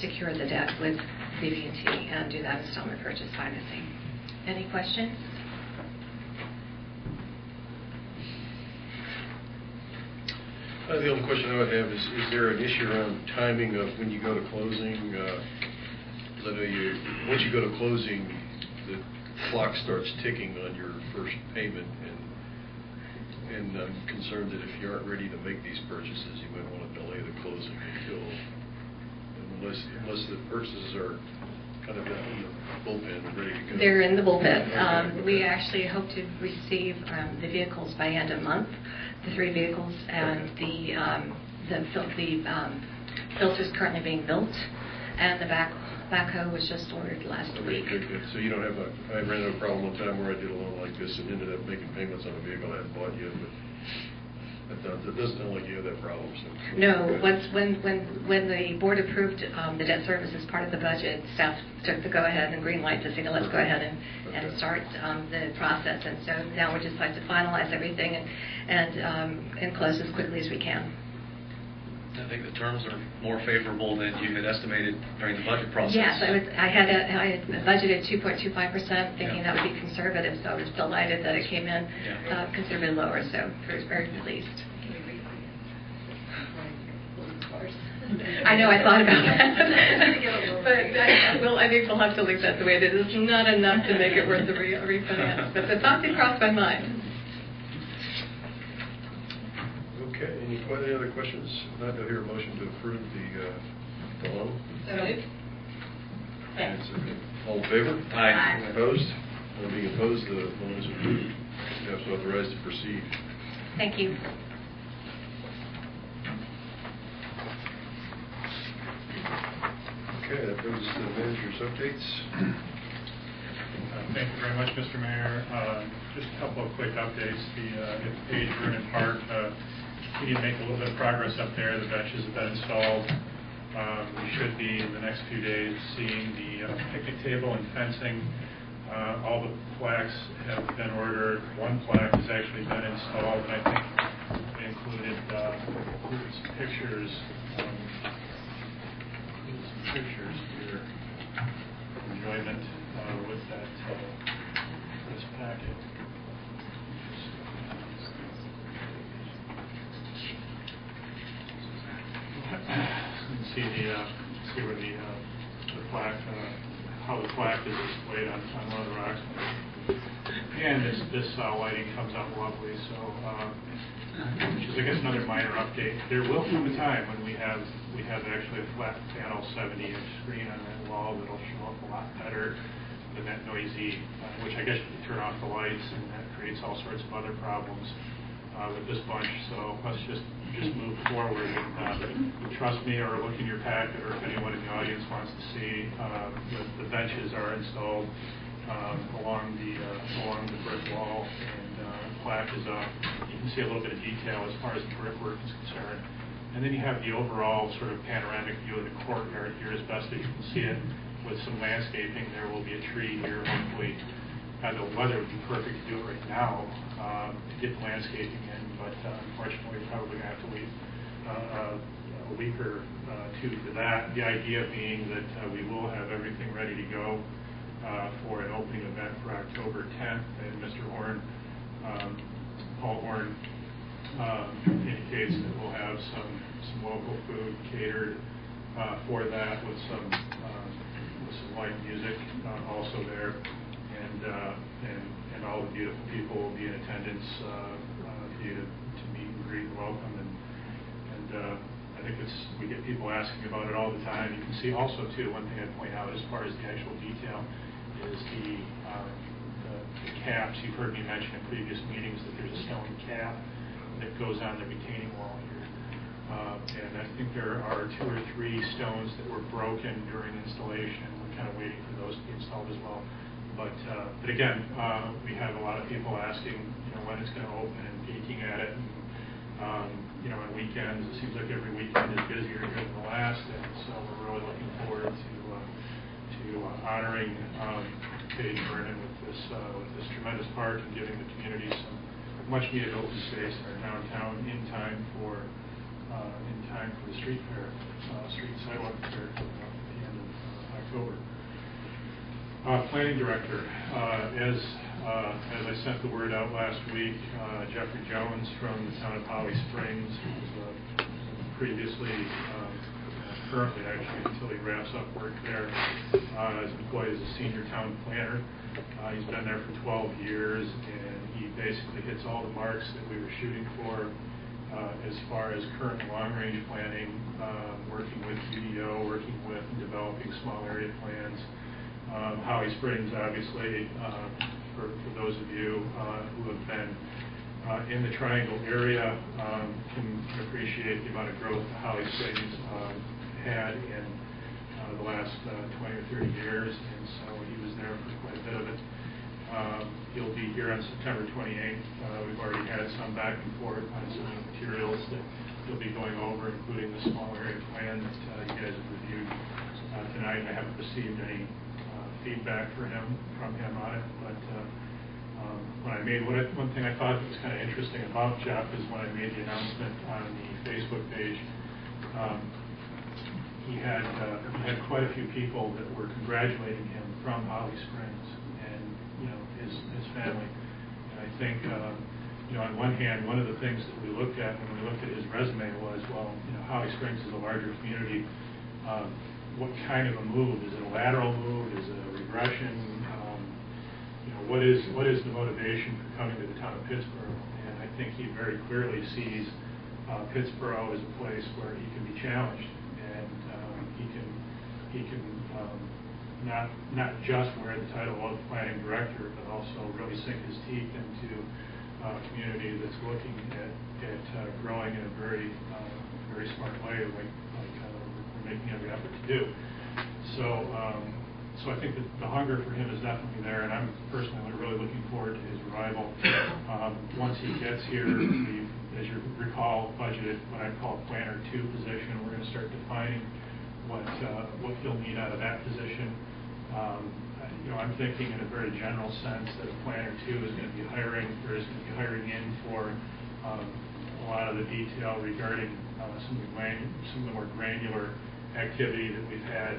S13: secure the debt with BB&T and do that installment purchase financing. Any questions?
S4: The only question I would have is there an issue around timing of when you go to closing? Once you go to closing, the clock starts ticking on your first payment, and I'm concerned that if you aren't ready to make these purchases, you might want to delay the closing unless the purchases are kind of in the bullpen, ready to go.
S13: They're in the bullpen.
S4: Okay.
S13: We actually hope to receive the vehicles by end of month, the 3 vehicles, and the filter's currently being built, and the backhoe was just ordered last week.
S4: Good. So you don't have I ran into a problem one time where I did a loan like this and ended up making payments on a vehicle I hadn't bought yet, but it doesn't sound like you have that problem. So
S13: No, when the board approved the debt service as part of the budget, staff took the go-ahead and green light to say, let's go ahead and start the process. And so now we just like to finalize everything and close as quickly as we can.
S5: I think the terms are more favorable than you had estimated during the budget process.
S13: Yes, I had budgeted 2.25%, thinking that would be conservative, so I was delighted that it came in considerably lower, so I was very pleased. I know, I thought about that. But I think we'll have to leave that the way it is. It's not enough to make it worth the refinance, but the thought did cross my mind.
S4: Okay, any other questions? Not to hear a motion to approve the loan. All in favor?
S5: Aye.
S4: Opposed? None being opposed, the loan is approved. You have authorized to proceed.
S13: Thank you.
S4: Okay, that brings us to the manager's updates.
S10: Thank you very much, Mr. Mayor. Just a couple of quick updates. The Page Vernon Park, we need to make a little bit of progress up there. The benches have been installed. We should be, in the next few days, seeing the picnic table and fencing. All the plaques have been ordered. One plaque has actually been installed, and I think they included some pictures. Pictures here for enjoyment with that this packet. You can see where the plaque, how the plaque is displayed on one of the rocks. And this lighting comes out lovely, so which is, I guess, another minor update. There will come a time when we have actually a flat panel 70-inch screen on that wall that'll show up a lot better than that noisy, which I guess you can turn off the lights, and that creates all sorts of other problems with this bunch. So let's just move forward. Trust me, or look in your packet, or if anyone in the audience wants to see, the benches are installed along the brick wall, and plaque is up. You can see a little bit of detail as far as the brickwork is concerned. And then you have the overall sort of panoramic view of the courtyard here as best as you can see it with some landscaping. There will be a tree here, hopefully. The weather would be perfect to do it right now to get the landscaping in, but unfortunately we're probably going to have to wait a week or two for that. The idea being that we will have everything ready to go for an opening event for October 10th, and Mr. Horn, Paul Horn, indicates that we'll have some local food catered for that with some light music also there, and all the beautiful people will be in attendance for you to meet and greet and welcome, and I think we get people asking about it all the time. You can see also too, one thing I'd point out as far as the actual detail is the caps. You've heard me mention in previous meetings that there's a stone cap that goes on the retaining wall here. And I think there are 2 or 3 stones that were broken during installation. We're kind of waiting for those to be installed as well. But again, we have a lot of people asking, when it's going to open and peeking at it. And, on weekends, it seems like every weekend is busier here than the last, and so we're really looking forward to honoring Paige Vernon with this tremendous park and giving the community some much-needed open space in our downtown in time for the street fair, street sidewalk fair at the end of October. Planning director, as I sent the word out last week, Jeffrey Jones from the town of Holly Springs, who was previously, currently actually, until he wraps up work there, is employed as a senior town planner. He's been there for 12 years, and he basically hits all the marks that we were shooting for as far as current long-range planning, working with UDO, working with and developing small area plans. Holly Springs, obviously, for those of you who have been in the Triangle area, can appreciate the amount of growth that Holly Springs had in the last 20 or 30 years, and so he was there for quite a bit of it. He'll be here on September 28th. We've already had some back and forth on some materials that he'll be going over, including the small area plan that you guys have reviewed tonight. I haven't received any feedback from him on it, but when I made one thing I thought was kind of interesting about Jeff is when I made the announcement on the Facebook page, he had quite a few people that were congratulating him from Holly Springs and his family. And I think on one hand, one of the things that we looked at when we looked at his resume was, well, Holly Springs is a larger community. What kind of a move? Is it a lateral move? Is it a regression? What is the motivation for coming to the town of Pittsboro? And I think he very clearly sees Pittsboro as a place where he can be challenged, and he can not just wear the title of planning director, but also really sink his teeth into a community that's looking at growing in a very smart way, like we're making every effort to do. So I think that the hunger for him is definitely there, and I'm personally really looking forward to his arrival. Once he gets here, we've, as you recall, budgeted what I call Planner 2 position. We're going to start defining what he'll need out of that position. I'm thinking in a very general sense that a Planner 2 is going to be hiring in for a lot of the detail regarding some of the more granular activity that we've had.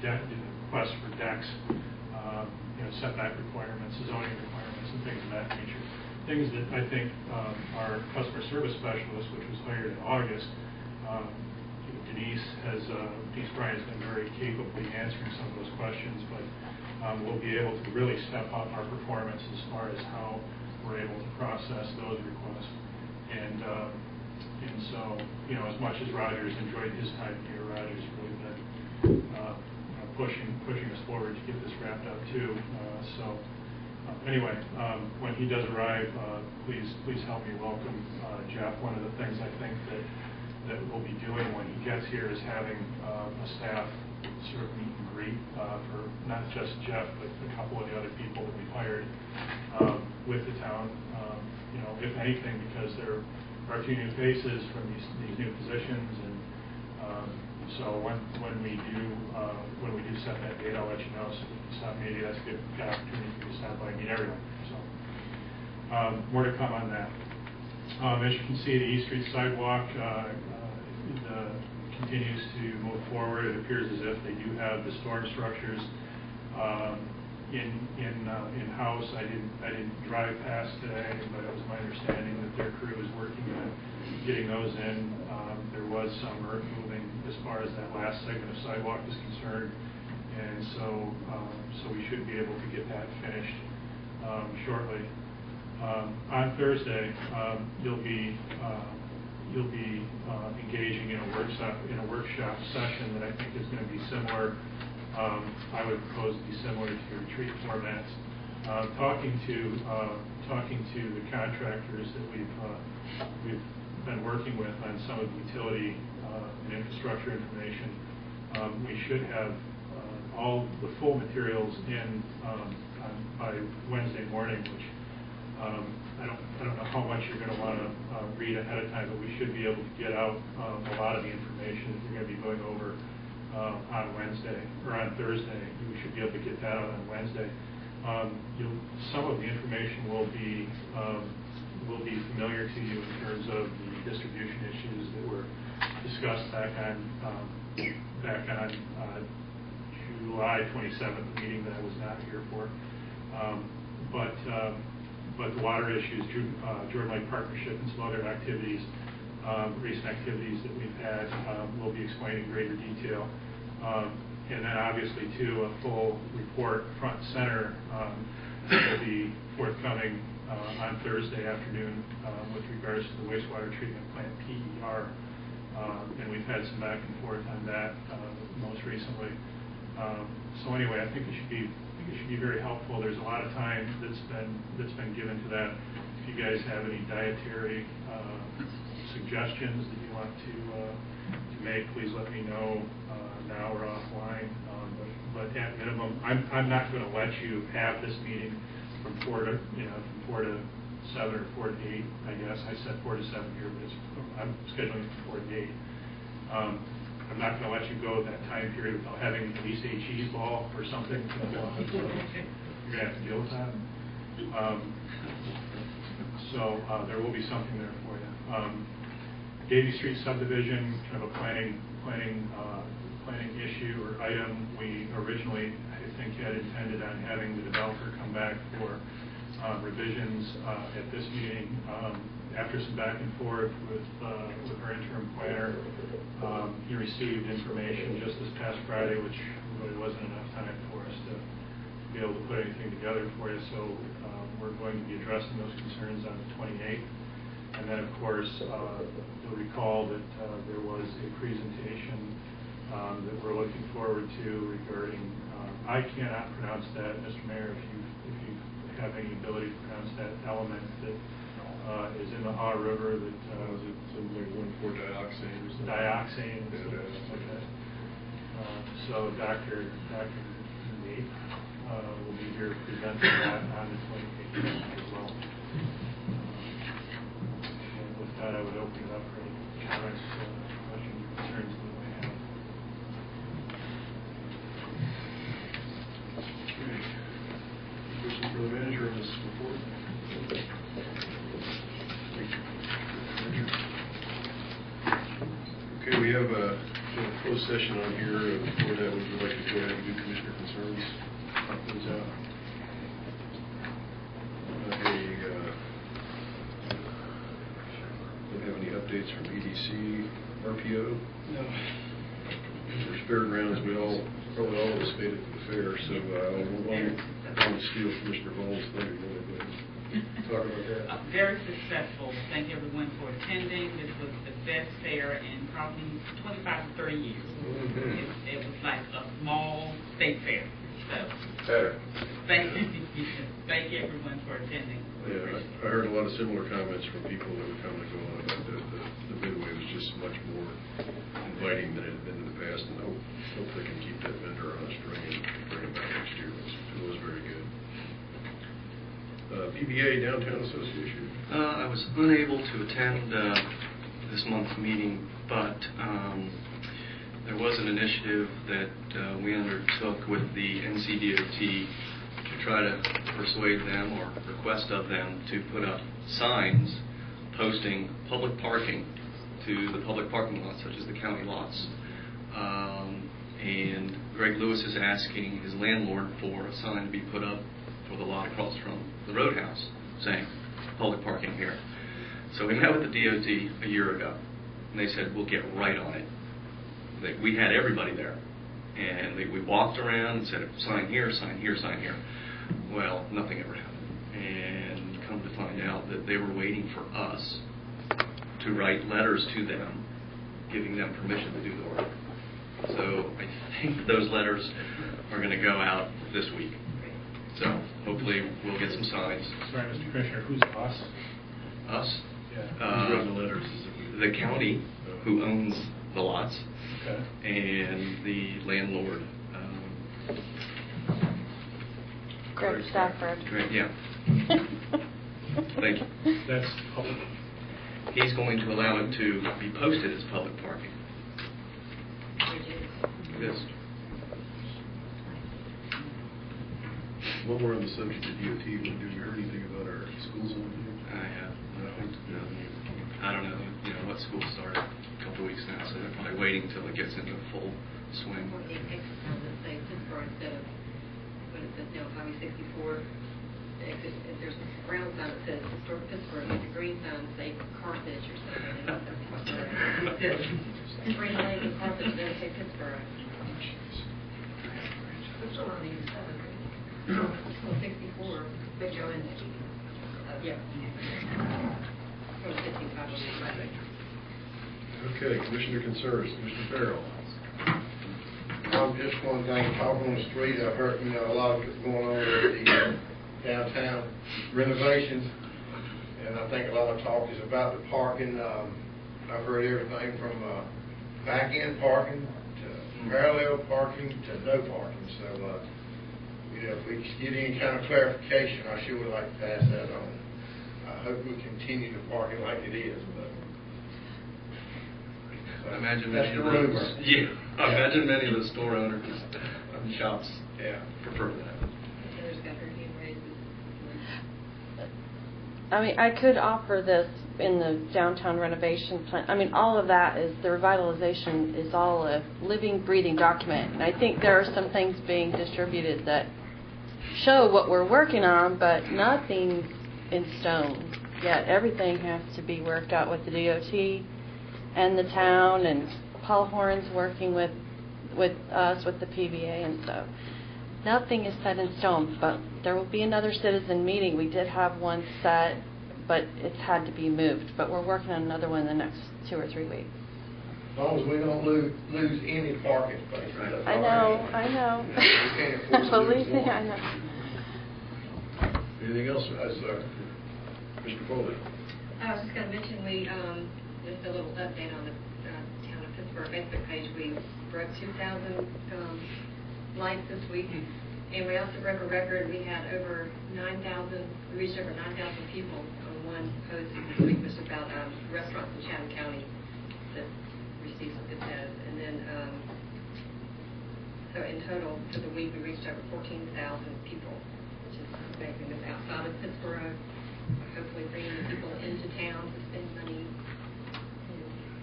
S10: The requests for decks, setback requirements, zoning requirements, and things of that nature. Things that I think our customer service specialist, which was hired in August, Denise Bryant has been very capably answering some of those questions, but we'll be able to really step up our performance as far as how we're able to process those requests. And so, as much as Roger's enjoyed his time here, Roger's really been pushing us forward to get this wrapped up too. Anyway, when he does arrive, please help me welcome Jeff. One of the things I think that we'll be doing when he gets here is having a staff sort of meet and greet for not just Jeff, but a couple of the other people that we've hired with the town. If anything, because they're a few new faces from these new positions, and so when we do set that date, I'll let you know. So if you stop, maybe that's a good opportunity for you to stop by and meet everyone. So more to come on that. As you can see, the East Street sidewalk continues to move forward. It appears as if they do have the storm structures in-house. I didn't drive past today, but it was my understanding that their crew is working on getting those in. There was some earth moving as far as that last segment of sidewalk is concerned, and so we should be able to get that finished shortly. On Thursday, you'll be engaging in a workshop session that I think is going to be similar. I would propose to be similar to your retreat formats. Talking to the contractors that we've been working with on some of the utility and infrastructure information, we should have all the full materials in by Wednesday morning, which I don't know how much you're going to want to read ahead of time, but we should be able to get out a lot of the information that we're going to be going over on Wednesday or on Thursday. We should be able to get that out on Wednesday. Some of the information will be familiar to you in terms of the distribution issues that were discussed back on July 27th, meeting that I was not here for. But the water issues, Jordan Lake Partnership and some other activities, recent activities that we've had, will be explained in greater detail. And then obviously too, a full report front and center will be forthcoming on Thursday afternoon with regards to the wastewater treatment plant, PER. And we've had some back and forth on that most recently. So anyway, I think it should be very helpful. There's a lot of time that's been given to that. If you guys have any dietary suggestions that you want to make, please let me know now or offline. But at minimum, I'm not going to let you have this meeting from 4 to 7 or 4 to 8. I guess I said 4 to 7 here, but I'm scheduling from 4 to 8. I'm not going to let you go at that time period without having at least a cheese ball or something. So you're going to have to deal with that. So there will be something there for you. Davie Street subdivision, kind of a planning issue or item. We originally, I think, had intended on having the developer come back for revisions at this meeting. After some back and forth with our interim planner, he received information just this past Friday, which really wasn't enough time for us to be able to put anything together for you. So we're going to be addressing those concerns on the 28th. And then, of course, you'll recall that there was a presentation that we're looking forward to regarding, I cannot pronounce that, Mr. Mayor, if you have any ability to pronounce that element that is in the Haw River that
S4: something like 1,4-dioxane or something.
S10: Dioxane.
S4: Yeah.
S10: Okay. So Dr. Nate will be here presenting that on the 28th as well. And with that, I would open it up for any comments, questions, concerns that we may have.
S4: Okay. Question for the manager on this report? Okay, we have a closed session on here. Before that, would you like to go ahead and do commissioner concerns? Please out. Don't have any updates from EDC, RPO? No. There's fairgrounds. Probably all of us made it to the fair, so I won't steal Commissioner Ball's thunder. Talk about that.
S11: Very successful. Thank everyone for attending. This was the best fair in probably 25 to 30 years.
S4: Mm-hmm.
S11: It was like a small state fair. So
S4: Better.
S11: thank you everyone for attending.
S4: Yeah, I heard a lot of similar comments from people that were coming and going about the Midway was just much more inviting than it had been in the past, and hope they can keep that vendor on a string and bring it back next year. It was very good. PBA Downtown Association.
S5: I was unable to attend this month's meeting, but there was an initiative that we undertook with the NCDOT to try to persuade them or request of them to put up signs posting public parking to the public parking lots, such as the county lots. And Greg Lewis is asking his landlord for a sign to be put up for the lot across from the roadhouse saying public parking here. So we met with the DOT a year ago, and they said, we'll get right on it. We had everybody there, and we walked around and said, sign here, sign here, sign here. Well, nothing ever happened. And come to find out that they were waiting for us to write letters to them, giving them permission to do the work. So I think that those letters are going to go out this week. So hopefully we'll get some signs.
S10: Sorry, Mr. Commissioner, who's us?
S5: Us?
S10: Yeah.
S4: Who's writing the letters?
S5: The county, who owns the lots,
S10: Okay.
S5: and the landlord.
S3: Greg Stafford.
S5: Greg, yeah. Thank you.
S10: That's public.
S5: He's going to allow it to be posted as public parking. Yes.
S4: While we're on the subject of DOT, have you heard anything about our school zone here?
S5: I have nothing. I don't know. What school started a couple of weeks now, so they're probably waiting until it gets into full swing.
S7: Or the exit sign that say Pittsburgh instead of what it says now, Highway 64. The exit, if there's a brown sign that says Historic Pittsburgh, and the green sign say Carthage or something. Green Lake and Carthage, then say Pittsburgh. What's on 87? 64, Big Joe and yeah.
S4: Okay, Commissioner concerns. Commissioner Farrell.
S1: Just one thing, talking on the street, I've heard, a lot of it's going on with the downtown renovations, and I think a lot of talk is about the parking. I've heard everything from back-end parking to parallel parking to no parking. So, if we could get any kind of clarification, I sure would like to pass that on. I hope we continue to park it like it is, but
S5: I imagine
S1: that's
S5: many
S1: the
S5: of
S1: rumor.
S5: I imagine many of the store owners and shops prefer that.
S3: I mean, I could offer this in the downtown renovation plan. I mean, all of that is, the revitalization is all a living, breathing document. And I think there are some things being distributed that show what we're working on, but nothing's in stone yet. Everything has to be worked out with the DOT and the town, and Paul Horn's working with us, with the PBA, and so nothing is set in stone. But there will be another citizen meeting. We did have one set, but it's had to be moved. But we're working on another one in the next 2 or 3 weeks.
S1: as long as we don't lose any parking spaces. That's
S3: I
S1: all
S3: know,
S1: right.
S3: I know.
S1: We can't afford to
S3: Believe
S1: lose
S3: me,
S1: one.
S3: I know.
S4: Anything else, sir? Mr. Foley.
S7: I was just going to mention, we, just a little update on the Town of Pittsburgh Facebook page. We broke 2,000 likes this week, and we also broke a record. We had over 9,000, we reached over 9,000 people on one post this week, which is about restaurants in Chatham County that received some good no's. And then, so in total, for the week, we reached over 14,000 people, which is making this outside of Pittsburgh. Hopefully bringing people into town to spend money.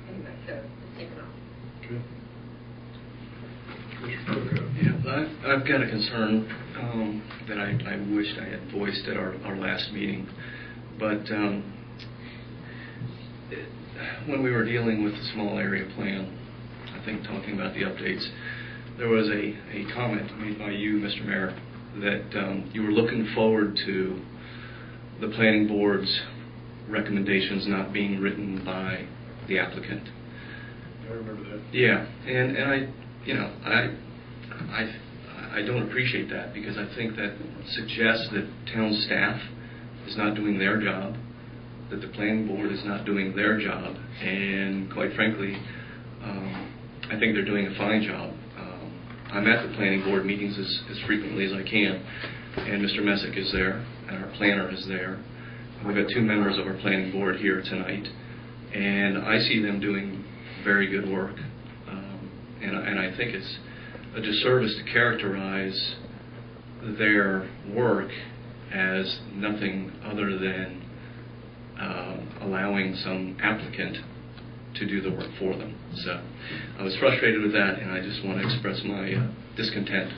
S7: Anyway, so it's taken off.
S4: Good. Mr. Proko.
S5: Yeah, I've got a concern that I wished I had voiced at our last meeting. But when we were dealing with the small area plan, I think talking about the updates, there was a comment made by you, Mr. Mayor, that you were looking forward to the planning board's recommendations not being written by the applicant.
S4: I remember that.
S5: Yeah, and I don't appreciate that, because I think that suggests that town staff is not doing their job, that the planning board is not doing their job, and quite frankly, I think they're doing a fine job. I'm at the planning board meetings as frequently as I can, and Mr. Messick is there, and our planner is there. We've got 2 members of our planning board here tonight, and I see them doing very good work. And I think it's a disservice to characterize their work as nothing other than allowing some applicant to do the work for them. So I was frustrated with that, and I just want to express my discontent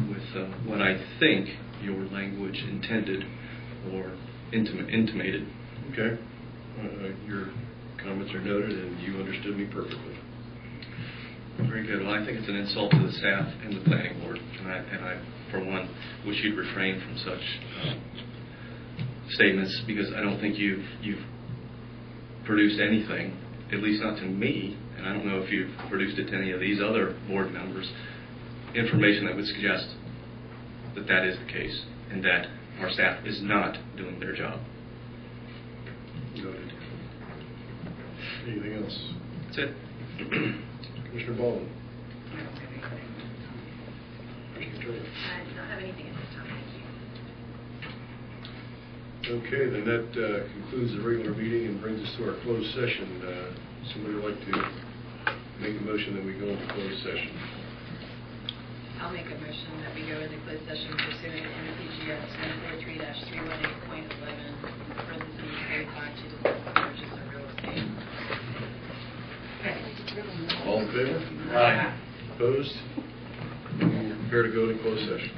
S5: with what I think your language intended or intimated.
S4: Okay. Your comments are noted, and you understood me perfectly.
S5: Very good. Well, I think it's an insult to the staff and the planning board, and I for one, wish you'd refrain from such statements, because I don't think you've produced anything, at least not to me, and I don't know if you've produced it to any of these other board members, information that would suggest that that is the case and that our staff is not doing their job.
S4: Noted. Anything else?
S5: That's it.
S4: Commissioner Baldwin.
S12: I don't have anything at this time, thank you.
S4: Okay, then that concludes the regular meeting and brings us to our closed session. Somebody would like to make a motion that we go into closed session?
S12: I'll make a motion that we go into closed session pursuant to NCGS 143-318.11, parentheses 35, to discuss the purchase of real estate.
S4: All in favor?
S12: Aye.
S4: Opposed? Prepare to go to closed session.